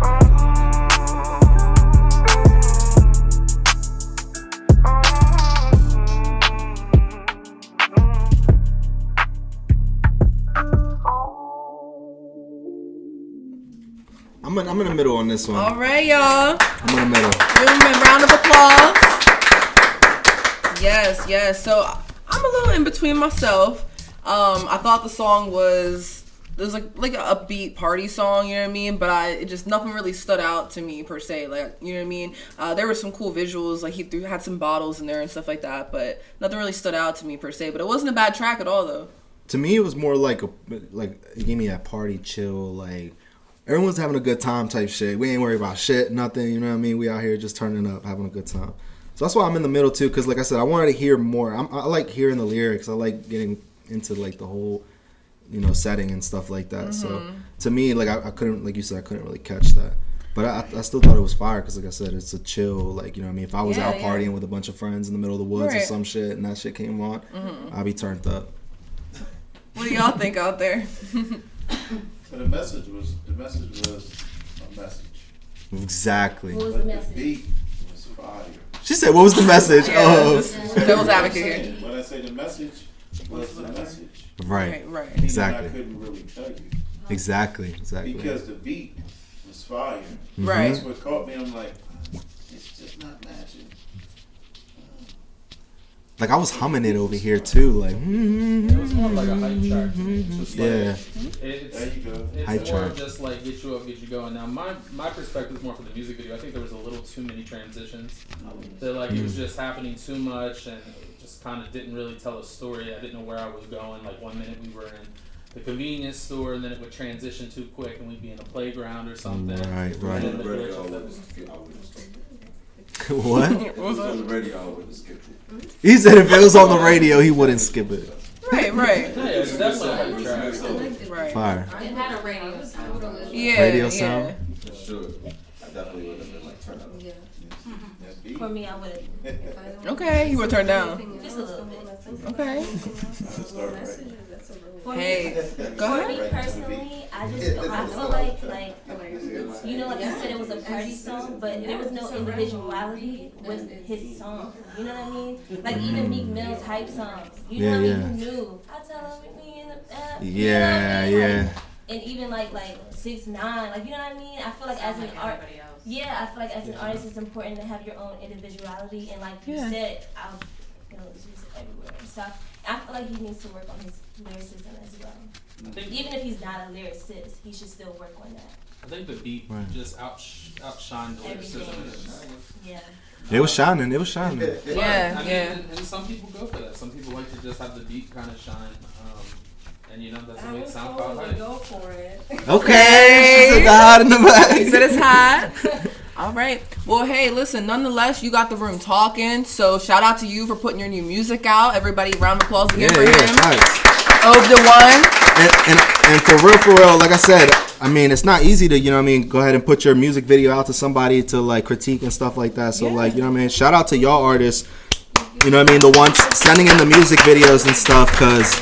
I'm in the middle on this one. All right, y'all. I'm in the middle. Give him a round of applause. Yes. So I'm a little in between myself. I thought the song was like a upbeat party song, you know what I mean? But it just nothing really stood out to me per se, like, you know what I mean? There were some cool visuals, like he had some bottles in there and stuff like that, but nothing really stood out to me per se. But it wasn't a bad track at all, though. To me, it was more like it gave me that party chill, like everyone's having a good time type shit. We ain't worried about shit, nothing, you know what I mean? We out here just turning up, having a good time. So that's why I'm in the middle too, because like I said, I wanted to hear more. I like hearing the lyrics. I like getting into like the whole, you know, setting and stuff like that. Mm-hmm. So to me, like I couldn't, like you said, I couldn't really catch that. But I still thought it was fire because, like I said, it's a chill, like, you know what I mean? If I was out partying with a bunch of friends in the middle of the woods or some shit and that shit came on, I'd be turned up. What do y'all think out there? So the message was a message. Exactly. What was the message? The beat was fire. She said, "What was the message?" Devil's advocate here. When I say the message was the message. Right. Exactly. I couldn't really tell you. Exactly. Because the beat was fire. Right. That's what caught me. I'm like, it's just not matching. Like I was humming it over here too, like. It was more like a hype track. Just like, yeah. It's there you go. It's hype more track. just like get you up, get you going. Now my perspective is more for the music video. I think there was a little too many transitions. That like it was just happening too much and it just kind of didn't really tell a story. I didn't know where I was going. Like 1 minute we were in the convenience store and then it would transition too quick and we'd be in a playground or something. Right. And then What? It was on the radio, I wouldn't skip it. He said if it was on the radio, he wouldn't skip it. Right. Yeah, it's definitely a hype track. Right. Fire. It had a radio sound. Yeah. Radio sound. Sure. I definitely would have been like turned up. Yeah. For me, I would have. Okay, you were turned down. Just a little bit. Okay. Hey, go For ahead. me personally, I feel like you know, like you said, it was a party song, but there was no individuality with his song. You know what I mean? Like even Meek Mill's hype song. You know what I mean? You knew. I tell him me in the Yeah. And even like 6ix9ine, like you know what I mean? I feel like as an artist, it's important to have your own individuality. And like you said, I'll use music everywhere. So I feel like he needs to work on his lyricism as well. Even if he's not a lyricist, he should still work on that. I think the beat just outshined the lyricism. Yeah. It was shining. Yeah. And some people go for that. Some people like to just have the beat kind of shine. And you know, that's what makes SoundCloud hype. Go for it. Okay. She said the hot in the back. He said it's hot. All right. Well, hey, listen, nonetheless, you got the room talking. So shout out to you for putting your new music out. Everybody, round of applause again for him. Nice. Of the one. And for real, like I said, I mean, it's not easy to, you know what I mean, go ahead and put your music video out to somebody to like critique and stuff like that. So like, you know what I mean, shout out to y'all artists, you know what I mean, the ones sending in the music videos and stuff, because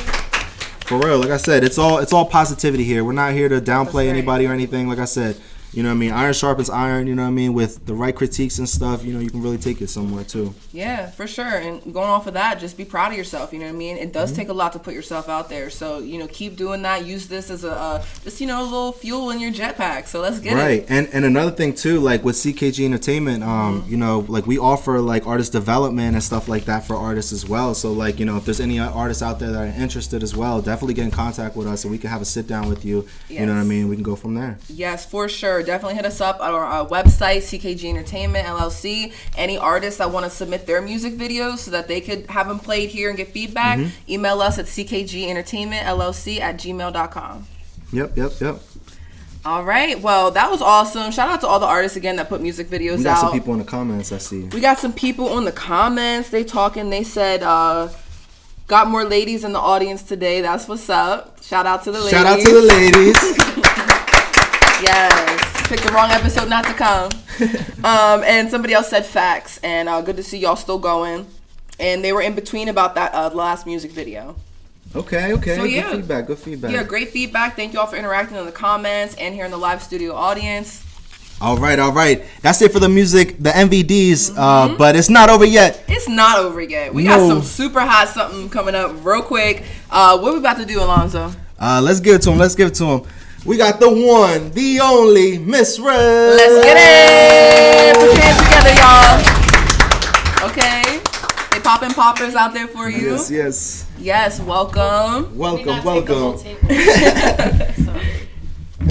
for real, like I said, it's all positivity here. We're not here to downplay anybody or anything. Like I said, You know what I mean? Iron sharpens iron, you know what I mean? With the right critiques and stuff, you know, you can really take it somewhere too. Yeah, for sure. And going off of that, just be proud of yourself, you know what I mean? It does take a lot to put yourself out there. So, you know, keep doing that. Use this as a just, you know, a little fuel in your jetpack. So let's get it. Right. And another thing too, like with CKG Entertainment, you know, like we offer like artist development and stuff like that for artists as well. So like, you know, if there's any artists out there that are interested as well, definitely get in contact with us and we can have a sit down with you. Yes. You know what I mean? We can go from there. Yes, for sure. Definitely hit us up on our website, CKG Entertainment LLC. Any artists that want to submit their music videos so that they could have them played here and get feedback, email us at ckgentertainmentllc@gmail.com. Yep. All right. Well, that was awesome. Shout out to all the artists again that put music videos out. We got some people in the comments, I see. We got some people on the comments. They talking. They said, got more ladies in the audience today. That's what's up. Shout out to the ladies. Shout out to the ladies. Yes. Picked the wrong episode not to come. And somebody else said facts. And good to see y'all still going. And they were in between about that last music video. Okay. So, yeah. Good feedback. Yeah, great feedback. Thank you all for interacting in the comments and here in the live studio audience. All right. That's it for the music, the MVDs. But it's not over yet. It's not over yet. We got some super hot something coming up real quick. What we about to do, Alonso? Let's give it to him. We got the one, the only Miss Red. Let's get it. Put your hands together, y'all. Okay. They popping poppers out there for you. Yes, welcome. Welcome. It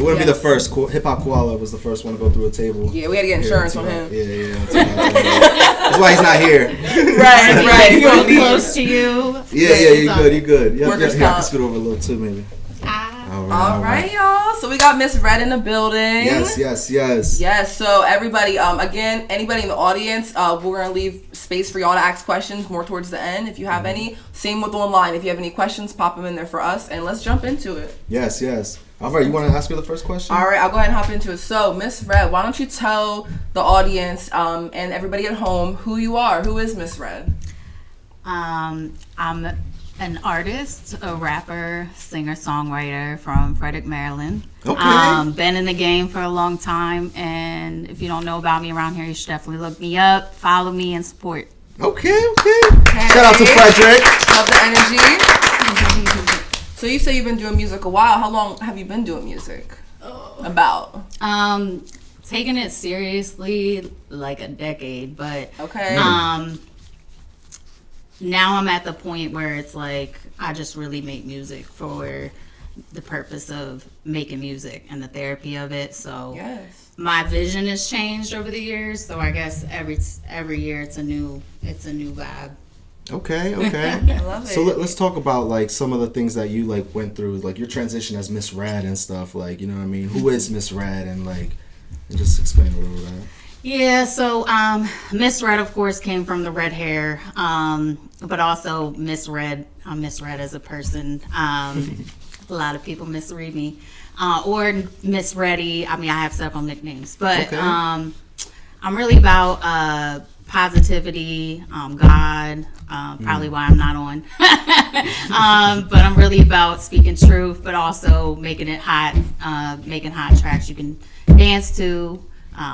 wouldn't be the first. Hip Hop Koala was the first one to go through a table. Yeah, we had to get insurance on him. Yeah. That's why he's not here. Right. He's really close to you. Yeah, you good. Yeah, Workers' I comp. can scoot over a little too, maybe. All right, y'all. So we got Miss Red in the building. Yes. So everybody, again, anybody in the audience, we're gonna leave space for y'all to ask questions more towards the end if you have any. Same with online. If you have any questions, pop them in there for us, and let's jump into it. Yes. All right, you want to ask me the first question? All right, I'll go ahead and hop into it. So, Miss Red, why don't you tell the audience and everybody at home who you are? Who is Miss Red? I'm an artist, a rapper, singer, songwriter from Frederick, Maryland. Okay. Been in the game for a long time, and if you don't know about me around here, you should definitely look me up, follow me, and support. Okay. Shout out to Frederick. Love the energy. So you say you've been doing music a while. How long have you been doing music? About? Taking it seriously like a decade, but okay. Now I'm at the point where it's like I just really make music for the purpose of making music and the therapy of it. So my vision has changed over the years. So I guess every year it's a new vibe. Okay. I love it. So let's talk about like some of the things that you like went through, like your transition as Miss Rad and stuff. Like, you know what I mean? Who is Miss Rad and just explain a little bit of that. Yeah, so Miss Red, of course, came from the red hair, but also Miss Red. I'm Miss Red as a person. A lot of people misread me, or Miss Reddy. I mean, I have several nicknames, but I'm really about positivity, God. Probably why I'm not on. But I'm really about speaking truth, but also making it hot, making hot tracks you can dance to.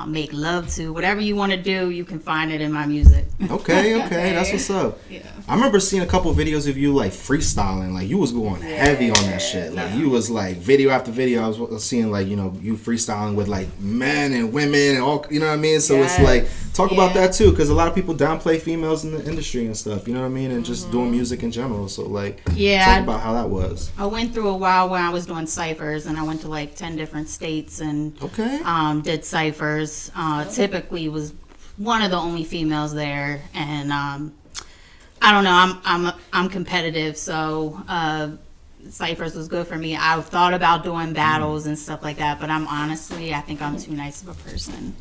Make love to. Whatever you want to do, you can find it in my music. Okay, that's what's up. Yeah. I remember seeing a couple videos of you like freestyling, like you was going heavy on that shit. Like you was like video after video. I was seeing like, you know, you freestyling with like men and women and all, you know what I mean? So it's like, talk about that too, because a lot of people downplay females in the industry and stuff, you know what I mean? And just doing music in general. So like, talk about how that was. I went through a while where I was doing ciphers, and I went to like 10 different states and did ciphers. Typically was one of the only females there, and I don't know, I'm competitive, so ciphers was good for me. I thought about doing battles and stuff like that, but I think I'm too nice of a person.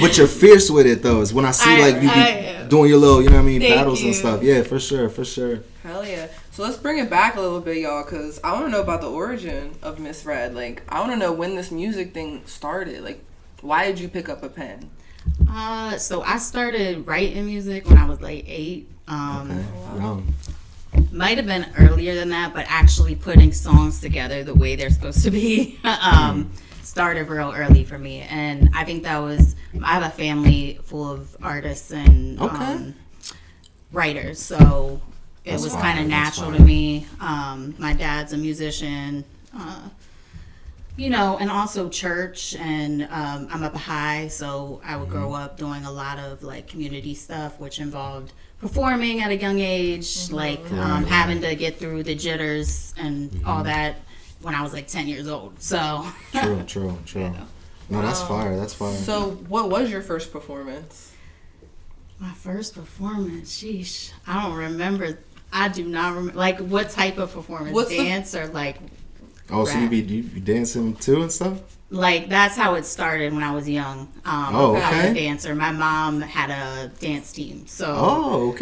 But you're fierce with it though. Is when I see you be doing your little, you know what I mean, battles and stuff. Yeah, for sure. Hell yeah. So let's bring it back a little bit, y'all, because I want to know about the origin of Miss Red. Like, I want to know when this music thing started. Like, why did you pick up a pen? So I started writing music when I was like 8. might have been earlier than that, but actually putting songs together the way they're supposed to be started real early for me. And I think that was, I have a family full of artists and writers, so it was kind of natural to me. My dad's a musician, you know, and also church, and I'm up high, so I would grow up doing a lot of like community stuff, which involved performing at a young age, like having to get through the jitters and all that when I was like 10 years old. So true. No, that's fire. That's fire. So, what was your first performance? My first performance, sheesh, I don't remember. I do not remember. Like, what type of performance? Dance or like? Oh, rap? So you be dancing too and stuff? Like, that's how it started when I was young. I was a dancer. My mom had a dance team, so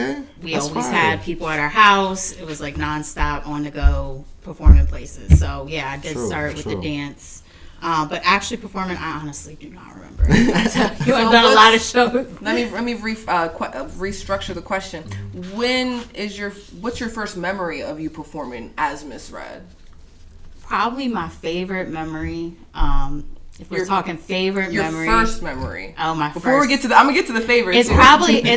we always had people at our house. It was like nonstop, on the go, performing places. So yeah, I did start with the dance. But actually performing, I honestly do not remember. I've done a lot of shows. Let me restructure the question. What's your first memory of you performing as Miss Red? Probably my favorite memory. If we're talking favorite memory, your first memory. Oh, my. Before we get to I'm gonna get to the favorite. It's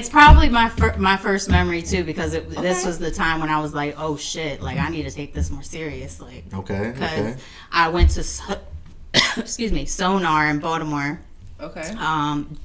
probably my first memory too, because this was the time when I was like, oh shit, like I need to take this more seriously. Because I went to Sonar in Baltimore.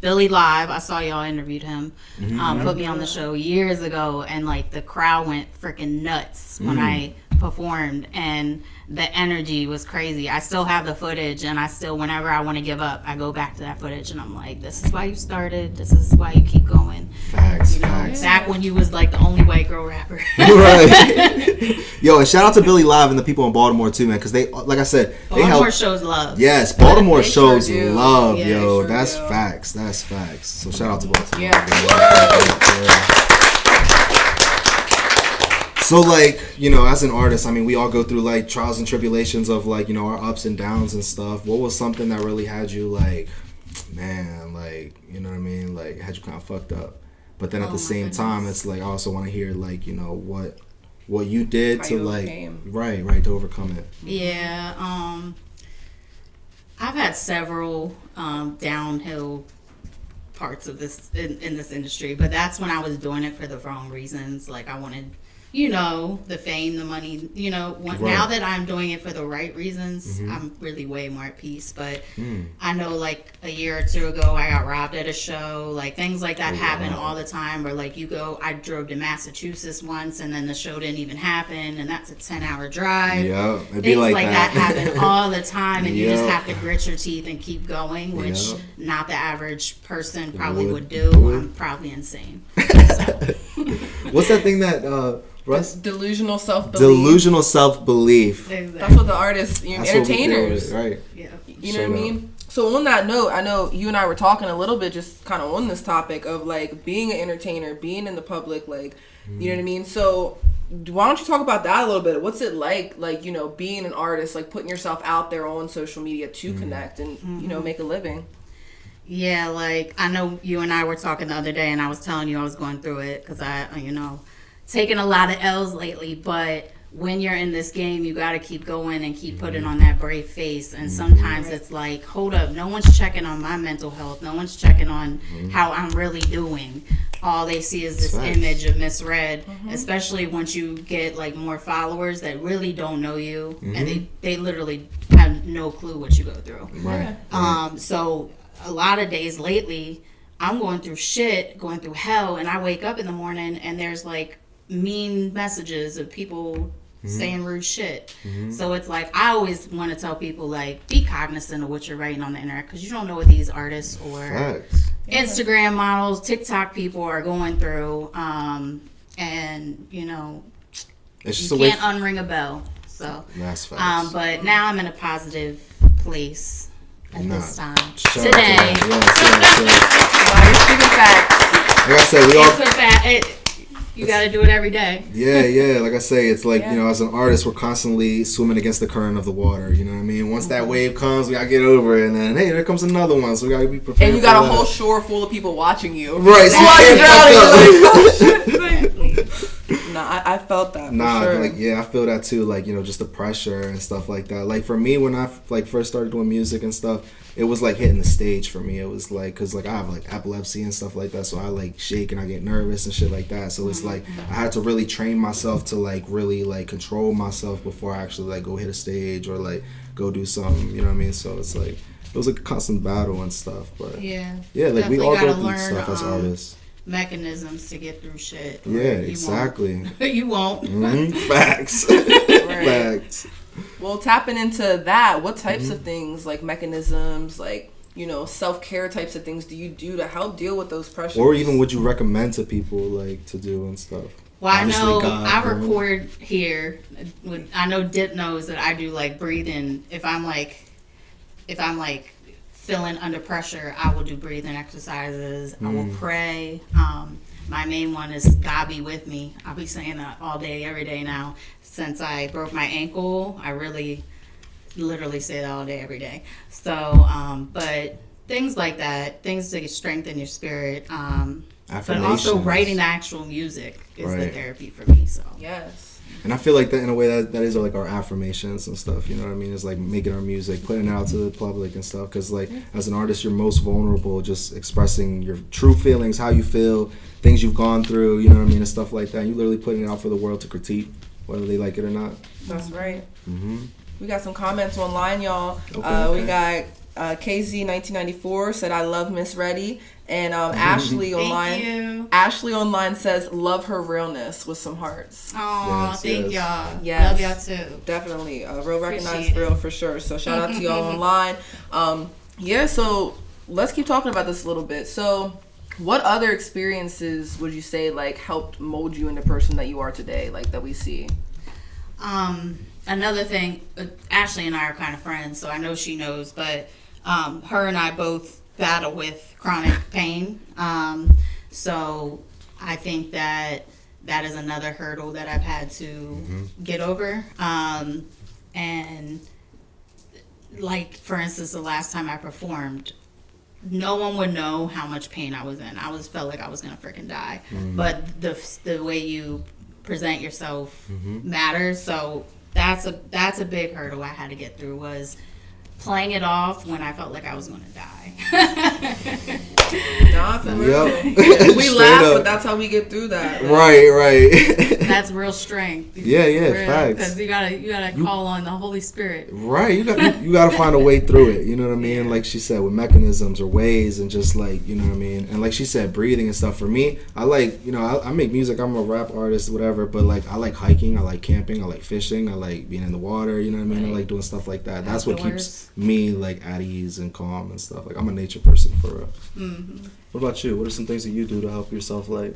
Billy Live, I saw y'all interviewed him. Put me on the show years ago, and like the crowd went freaking nuts when I performed, and the energy was crazy. I still have the footage, and I still, whenever I want to give up, I go back to that footage, and I'm like, this is why you started, this is why you keep going. Facts. Back when you was like the only white girl rapper. Right. Yo, and shout out to Billy Live and the people in Baltimore too, man, because they, like I said, Baltimore shows love. Yes, Baltimore shows sure love, yeah, yo. Sure that's facts. That's facts. So shout out to Baltimore. Yeah. So, like, you know, as an artist, I mean, we all go through, like, trials and tribulations of, like, you know, our ups and downs and stuff. What was something that really had you, like, man, like, you know what I mean? Like, had you kind of fucked up. But then at the same time, it's like, I also want to hear, like, you know, what you did to, like, right, to overcome it. Yeah, I've had several downhill parts of this, in this industry, but that's when I was doing it for the wrong reasons. Like, I wanted, you know, the fame, the money, you know. Now that I'm doing it for the right reasons, I'm really way more at peace. But I know, like, a year or two ago, I got robbed at a show. Like, things like that happen all the time. Or, like, I drove to Massachusetts once, and then the show didn't even happen, and that's a 10-hour drive. Yeah, it'd be things like that happen all the time, and you just have to grit your teeth and keep going, which not the average person probably would do. I'm probably insane. What's that thing that... Russ? Delusional self-belief. Delusional self-belief. Exactly. That's what the artists, entertainers. Right. Yeah. You know what I mean? So on that note, I know you and I were talking a little bit just kind of on this topic of, like, being an entertainer, being in the public, like, you know what I mean? So why don't you talk about that a little bit? What's it like, you know, being an artist, like, putting yourself out there on social media to connect and, you know, make a living? Yeah, like, I know you and I were talking the other day, and I was telling you I was going through it because I, you know, taking a lot of L's lately, but when you're in this game, you got to keep going and keep putting on that brave face. And sometimes it's like, hold up, no one's checking on my mental health. No one's checking on how I'm really doing. All they see is this image of Miss Red, especially once you get, like, more followers that really don't know you, and they literally have no clue what you go through. So a lot of days lately, I'm going through shit, going through hell, and I wake up in the morning and there's, like, mean messages of people saying rude shit. So it's like, I always want to tell people, like, be cognizant of what you're writing on the internet, because you don't know what these artists or Instagram models, TikTok people are going through, and, you know, it's just you can't unring a bell. So that's facts. But now I'm in a positive place at this time. Today. Wow, you're speaking facts. Like I said, we all... You got to do it every day. Yeah. Like I say, it's like, you know, as an artist, we're constantly swimming against the current of the water. You know what I mean? Once that wave comes, we got to get over it. And then, hey, there comes another one. So we got to be prepared. And you got a whole shore full of people watching you. Right. So you can't fuck up. No, Nah, I felt that. Nah, for sure. like I feel that too. Like just the pressure and stuff like that. Like for me, when I like first started doing music and stuff, it was like hitting the stage for me. It was like because like I have like epilepsy and stuff like that, so I like shake and I get nervous and shit like that. So it's like I had to really train myself to like really like control myself before I actually like go hit a stage or like go do something. You know what I mean? So it's like it was a constant battle and stuff. But yeah, like we all go through learn, stuff as artists. Mechanisms to get through shit. Yeah, exactly. You won't. Facts. Right. Facts. Well, tapping into that, what types of things, like mechanisms, like, self-care types of things do you do to help deal with those pressures? Or even would you recommend to people, like, to do and stuff? Well, obviously, I know I record here. I know Dip knows that I do, like, breathing. If I'm feeling under pressure, I will do breathing exercises. I will pray. My main one is God be with me. I'll be saying that all day, every day now. Since I broke my ankle, I really literally say that all day, every day. So, but things like that, things to strengthen your spirit. But also writing the actual music is the therapy for me. So yes. And I feel like that in a way that is like our affirmations and stuff. You know what I mean? It's like making our music, putting it out to the public and stuff. Because like as an artist, you're most vulnerable, just expressing your true feelings, how you feel, things you've gone through. You know what I mean, and stuff like that. You literally putting it out for the world to critique, whether they like it or not. That's right. Mm-hmm. We got some comments online, y'all. Okay. We got KZ1994 said, "I love Miss Reddy," and Ashley online. Ashley online says, "Love her realness" with some hearts. Oh, thank y'all. Yes. Love y'all too. Definitely, real recognized real for sure. So shout out to y'all online. So let's keep talking about this a little bit. So, what other experiences would you say like helped mold you into the person that you are today, like that we see? Another thing, Ashley and I are kind of friends, so I know she knows, but her and I both battle with chronic pain. So I think that is another hurdle that I've had to get over. And like, for instance, the last time I performed, no one would know how much pain I was in. Felt like I was gonna freaking die. But the way you present yourself matters. So that's a big hurdle I had to get through, was playing it off when I felt like I was going to die. Nah, for real. We laugh, but that's how we get through that. Right. That's real strength. Yeah, facts. Because you gotta call on the Holy Spirit. Right, you gotta find a way through it. You know what I mean? Like she said, with mechanisms or ways, and just like, you know what I mean. And like she said, breathing and stuff. For me, I like, I make music. I'm a rap artist, whatever. But like, I like hiking. I like camping. I like fishing. I like being in the water. You know what I mean? I like doing stuff like that. That's what keeps me like at ease and calm and stuff. Like I'm a nature person for real. What about you? What are some things that you do to help yourself, like?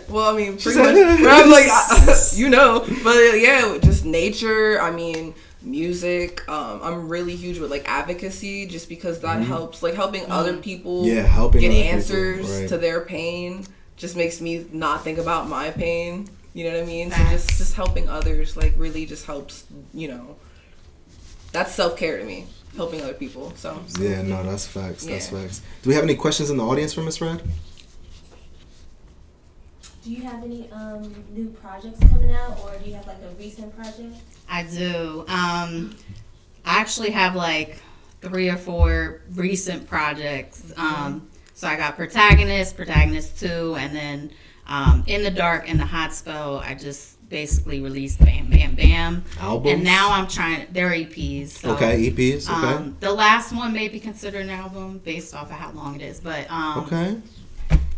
Well, I mean, pretty much. I'm like, but yeah, just nature. I mean, music. I'm really huge with like advocacy, just because that helps, like helping other people. Helping get other answers to their pain. Just makes me not think about my pain. You know what I mean? Facts. So just helping others, like really just helps. That's self-care to me. Helping other people. So yeah, no, that's facts. That's facts. Do we have any questions in the audience for Miss Red? Do you have any new projects coming out, or do you have like a recent project? I do. I actually have like 3 or 4 recent projects. So I got Protagonist 2, and then In the Dark and the Hot Spell, I just basically released Bam Bam Bam. Albums? And now they're EPs. So, okay, EPs. Okay. The last one may be considered an album based off of how long it is, but okay.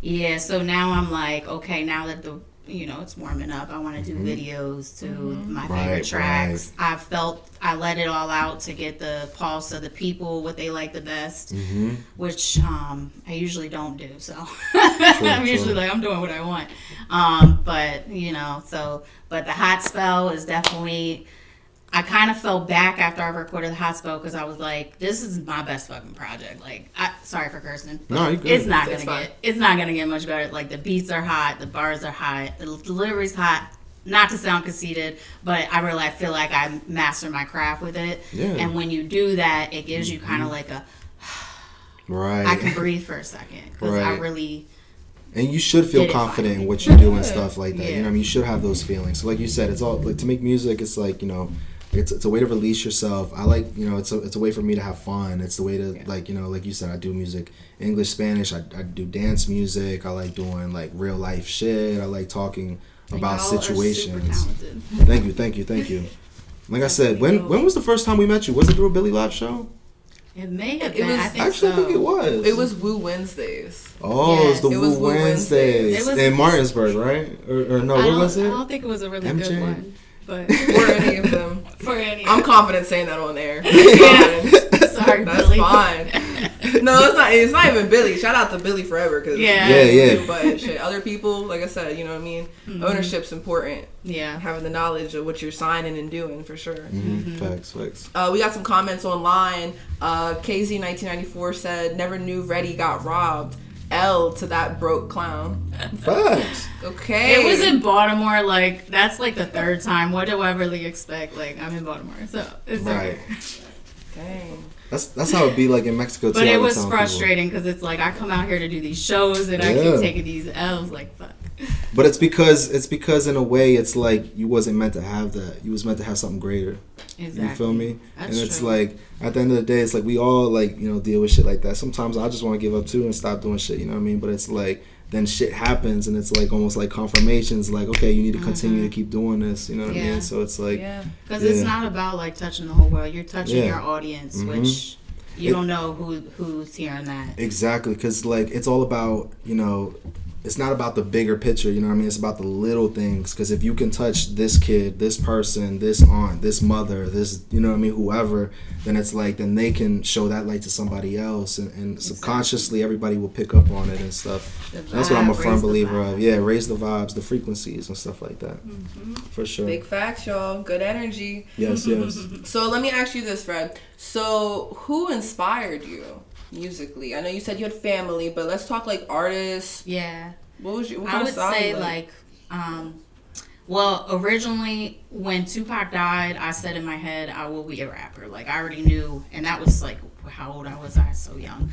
Yeah, so now I'm like, okay, now that it's warming up, I want to do videos to my favorite tracks. I let it all out to get the pulse of the people, what they like the best, which I usually don't do. So I'm usually like, I'm doing what I want. But the Hot Spell is definitely, I kind of fell back after I recorded the Hot Spell, because I was like, this is my best fucking project. Like, sorry for cursing, but no, you're good. it's not gonna get much better. Like, the beats are hot, the bars are hot, the delivery's hot. Not to sound conceited, but I feel like I mastered my craft with it. Yeah. And when you do that, it gives you kind of like a, I can breathe for a second, because I really And you should feel confident in what you do and stuff like that. You know what I mean? You should have those feelings. So like you said, it's all like to make music. It's like, you know, it's a way to release yourself. I like, you know, it's a way for me to have fun. It's the way to like, you know, like you said, I do music, English, Spanish. I do dance music. I like doing like real life shit. I like talking about situations. Thank you. Like I said, when was the first time we met you? Was it through a Billy Live show? It may have been. I think it was. It was Woo Wednesdays. Oh, yes, it was the Woo Wednesdays in Martinsburg, right? Or no, what was it? I don't think it was a really good one. But for any of them. I'm confident saying that on air. Sorry, that's Billy. fine. No, it's not even Billy. Shout out to Billy forever, because but shit, other people, like I said, you know what I mean. Ownership's important. Yeah, having the knowledge of what you're signing and doing for sure. Facts. We got some comments online. KZ1994 said, "Never knew Reddy got robbed. L to that broke clown." Facts. Okay. It was in Baltimore. Like, that's like the third time. What do I really expect? Like, I'm in Baltimore, so it's right. Dang. That's how it be like in Mexico too. But it was frustrating because it's like I come out here to do these shows and I keep taking these L's. Like, fuck. But it's because in a way it's like you wasn't meant to have that. You was meant to have something greater. Exactly. You feel me? That's and it's true. like at the end of the day, it's like we all like, you know, deal with shit like that. Sometimes I just want to give up too and stop doing shit. You know what I mean? But it's like then shit happens and it's like almost like confirmations. Like, okay, you need to continue to keep doing this. You know what I mean? So it's like because it's not about like touching the whole world. You're touching your audience, which you don't know who's hearing that. Exactly, because like it's all about, you know, it's not about the bigger picture, you know what I mean? It's about the little things. Because if you can touch this kid, this person, this aunt, this mother, this, you know what I mean, whoever, then it's like, then they can show that light to somebody else. And subconsciously, everybody will pick up on it and stuff. That's what I'm a firm believer of. Yeah, raise the vibes, the frequencies and stuff like that. For sure. Big facts, y'all. Good energy. Yes. So let me ask you this, Fred. So who inspired you musically? I know you said you had family, but let's talk like artists. Yeah. What was your? I would say like, well, originally when Tupac died, I said in my head I will be a rapper. Like I already knew, and that was like how old I was. I was so young.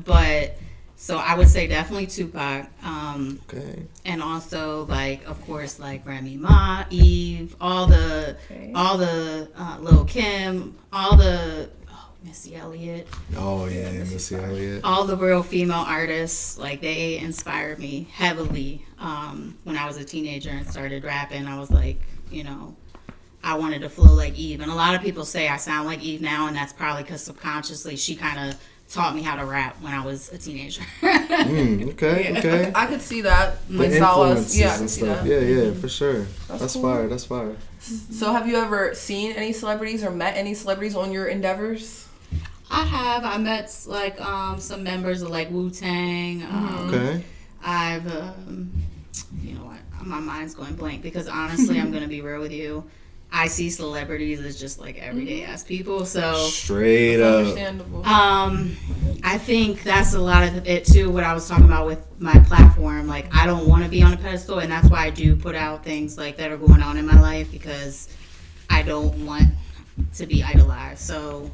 But so I would say definitely Tupac. Okay. And also like of course like Remy Ma, Eve, all the Lil' Kim, all the Missy Elliott. Oh yeah, Missy Elliott. All the real female artists, like they inspired me heavily. When I was a teenager and started rapping, I was like, you know, I wanted to flow like Eve. And a lot of people say I sound like Eve now, and that's probably because subconsciously she kind of taught me how to rap when I was a teenager. Okay. I could see that. The influences I and see stuff. that. Yeah, for sure. That's cool. fire. So have you ever seen any celebrities or met any celebrities on your endeavors? I have. I met like some members of like Wu-Tang. Okay. I've you know what? My mind's going blank because honestly, I'm gonna be real with you. I see celebrities as just like everyday ass people. So straight up. Understandable. I think that's a lot of it too. What I was talking about with my platform, like I don't want to be on a pedestal, and that's why I do put out things like that are going on in my life because I don't want to be idolized. So.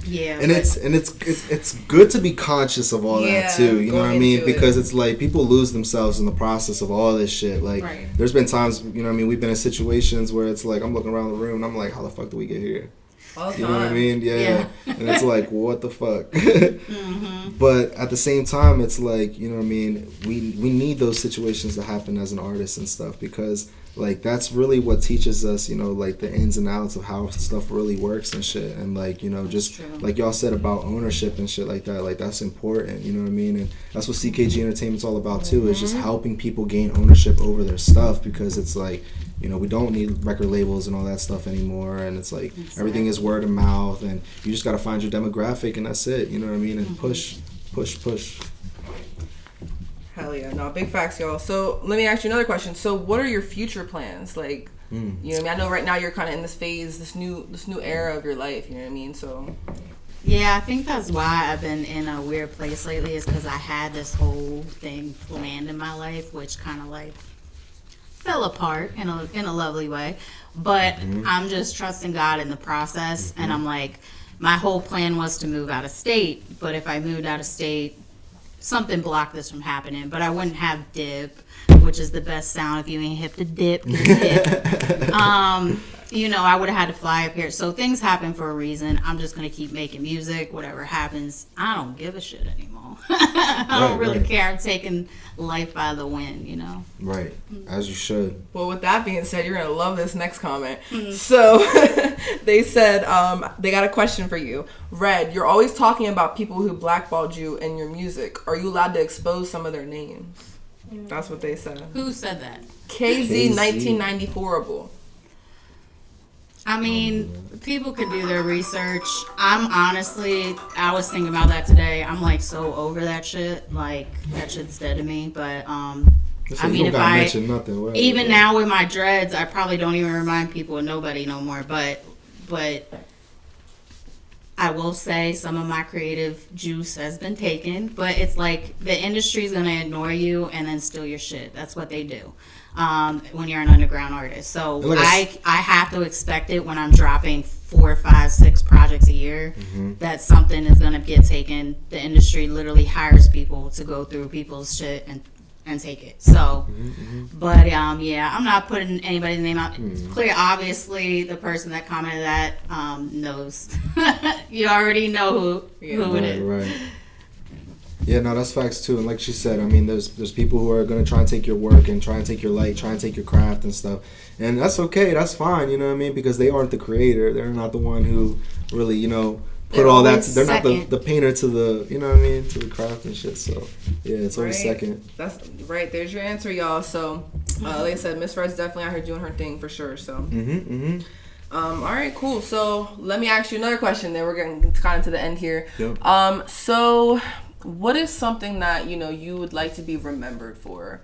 Yeah, and it's good to be conscious of all that too. You know what I mean? Because it's like people lose themselves in the process of all this shit. Like there's been times, you know what I mean, we've been in situations where it's like I'm looking around the room and I'm like, how the fuck do we get here? You know what I mean? Yeah. And it's like, what the fuck? But at the same time, it's like, you know what I mean, we need those situations to happen as an artist and stuff because like that's really what teaches us, you know, like the ins and outs of how stuff really works and shit. And like, you know, just like y'all said about ownership and shit like that, like that's important, you know what I mean? And that's what CKG Entertainment's all about too, is just helping people gain ownership over their stuff because it's like, you know, we don't need record labels and all that stuff anymore. And it's like everything is word of mouth and you just got to find your demographic and that's it, you know what I mean? And push. Hell yeah. No, big facts, y'all. So let me ask you another question. So what are your future plans? Like, you know what I mean? I know right now you're kind of in this phase, this new era of your life, you know what I mean? So yeah, I think that's why I've been in a weird place lately is because I had this whole thing planned in my life, which kind of like fell apart in a lovely way. But I'm just trusting God in the process. And I'm like, my whole plan was to move out of state. But if I moved out of state, something blocked this from happening, but I wouldn't have dip, which is the best sound. If you ain't hip to dip, you know, I would have had to fly up here. So things happen for a reason. I'm just going to keep making music. Whatever happens, I don't give a shit anymore. I don't really care. I'm taking life by the wind, you know? Right. As you should. Well, with that being said, you're going to love this next comment. So they said, they got a question for you. Red, you're always talking about people who blackballed you in your music. Are you allowed to expose some of their names? That's what they said. Who said that? KZ 1994able. I mean, people could do their research. I was thinking about that today. I'm like so over that shit. Like that shit's dead to me. But I mean, if I even now with my dreads, I probably don't even remind people of nobody no more. But I will say some of my creative juice has been taken. But it's like the industry's gonna ignore you and then steal your shit. That's what they do. When you're an underground artist. So I have to expect it when I'm dropping 4, 5, 6 projects a year, that something is going to get taken. The industry literally hires people to go through people's shit and take it. So, but yeah, I'm not putting anybody's name out. Clear, obviously, the person that commented that knows. You already know who it is. Right. Yeah, no, that's facts too. And like she said, I mean, there's people who are gonna try and take your work and try and take your light, try and take your craft and stuff, and that's okay, that's fine, you know what I mean? Because they aren't the creator, they're not the one who really, you know, put all that. They're not the painter to the, you know what I mean, to the craft and shit. So yeah, it's always second. That's right. There's your answer, y'all. So like I said, Miss Red's definitely out here doing her thing for sure. So. All right, cool. So let me ask you another question. Then we're getting kind of to the end here. Yep. So. What is something that, you know, you would like to be remembered for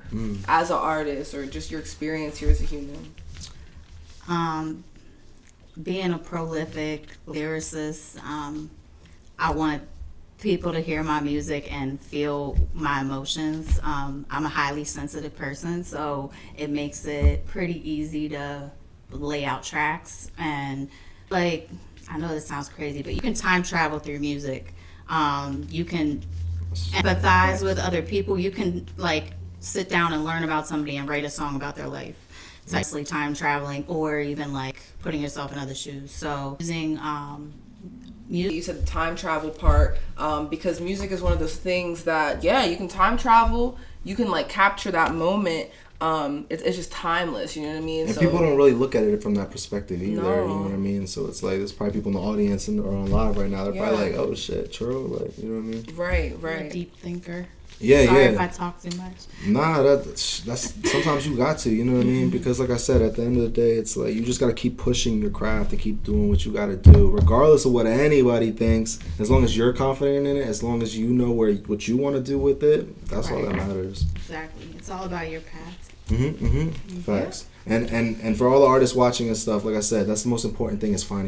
as an artist, or just your experience here as a human? Being a prolific lyricist, I want people to hear my music and feel my emotions. I'm a highly sensitive person, so it makes it pretty easy to lay out tracks. And like, I know this sounds crazy, but you can time travel through music. You can empathize with other people. You can like sit down and learn about somebody and write a song about their life. It's actually time traveling, or even like putting yourself in other shoes. So using music. You said the time travel part, because music is one of those things that, yeah, you can time travel. You can like capture that moment. It's just timeless, you know what I mean? And so, people don't really look at it from that perspective either, you know what I mean? So it's like, there's probably people in the audience or on live right now, they're probably like, oh shit, true, like, you know what I mean? Right. A deep thinker. Yeah, Sorry if I talk too much. Nah, that's sometimes you got to, you know what I mean? Because like I said, at the end of the day, it's like you just got to keep pushing your craft and keep doing what you got to do, regardless of what anybody thinks. As long as you're confident in it, as long as you know what you want to do with it, that's all that matters. Exactly. It's all about your path. Facts. And for all the artists watching and stuff, like I said, that's the most important thing, is finding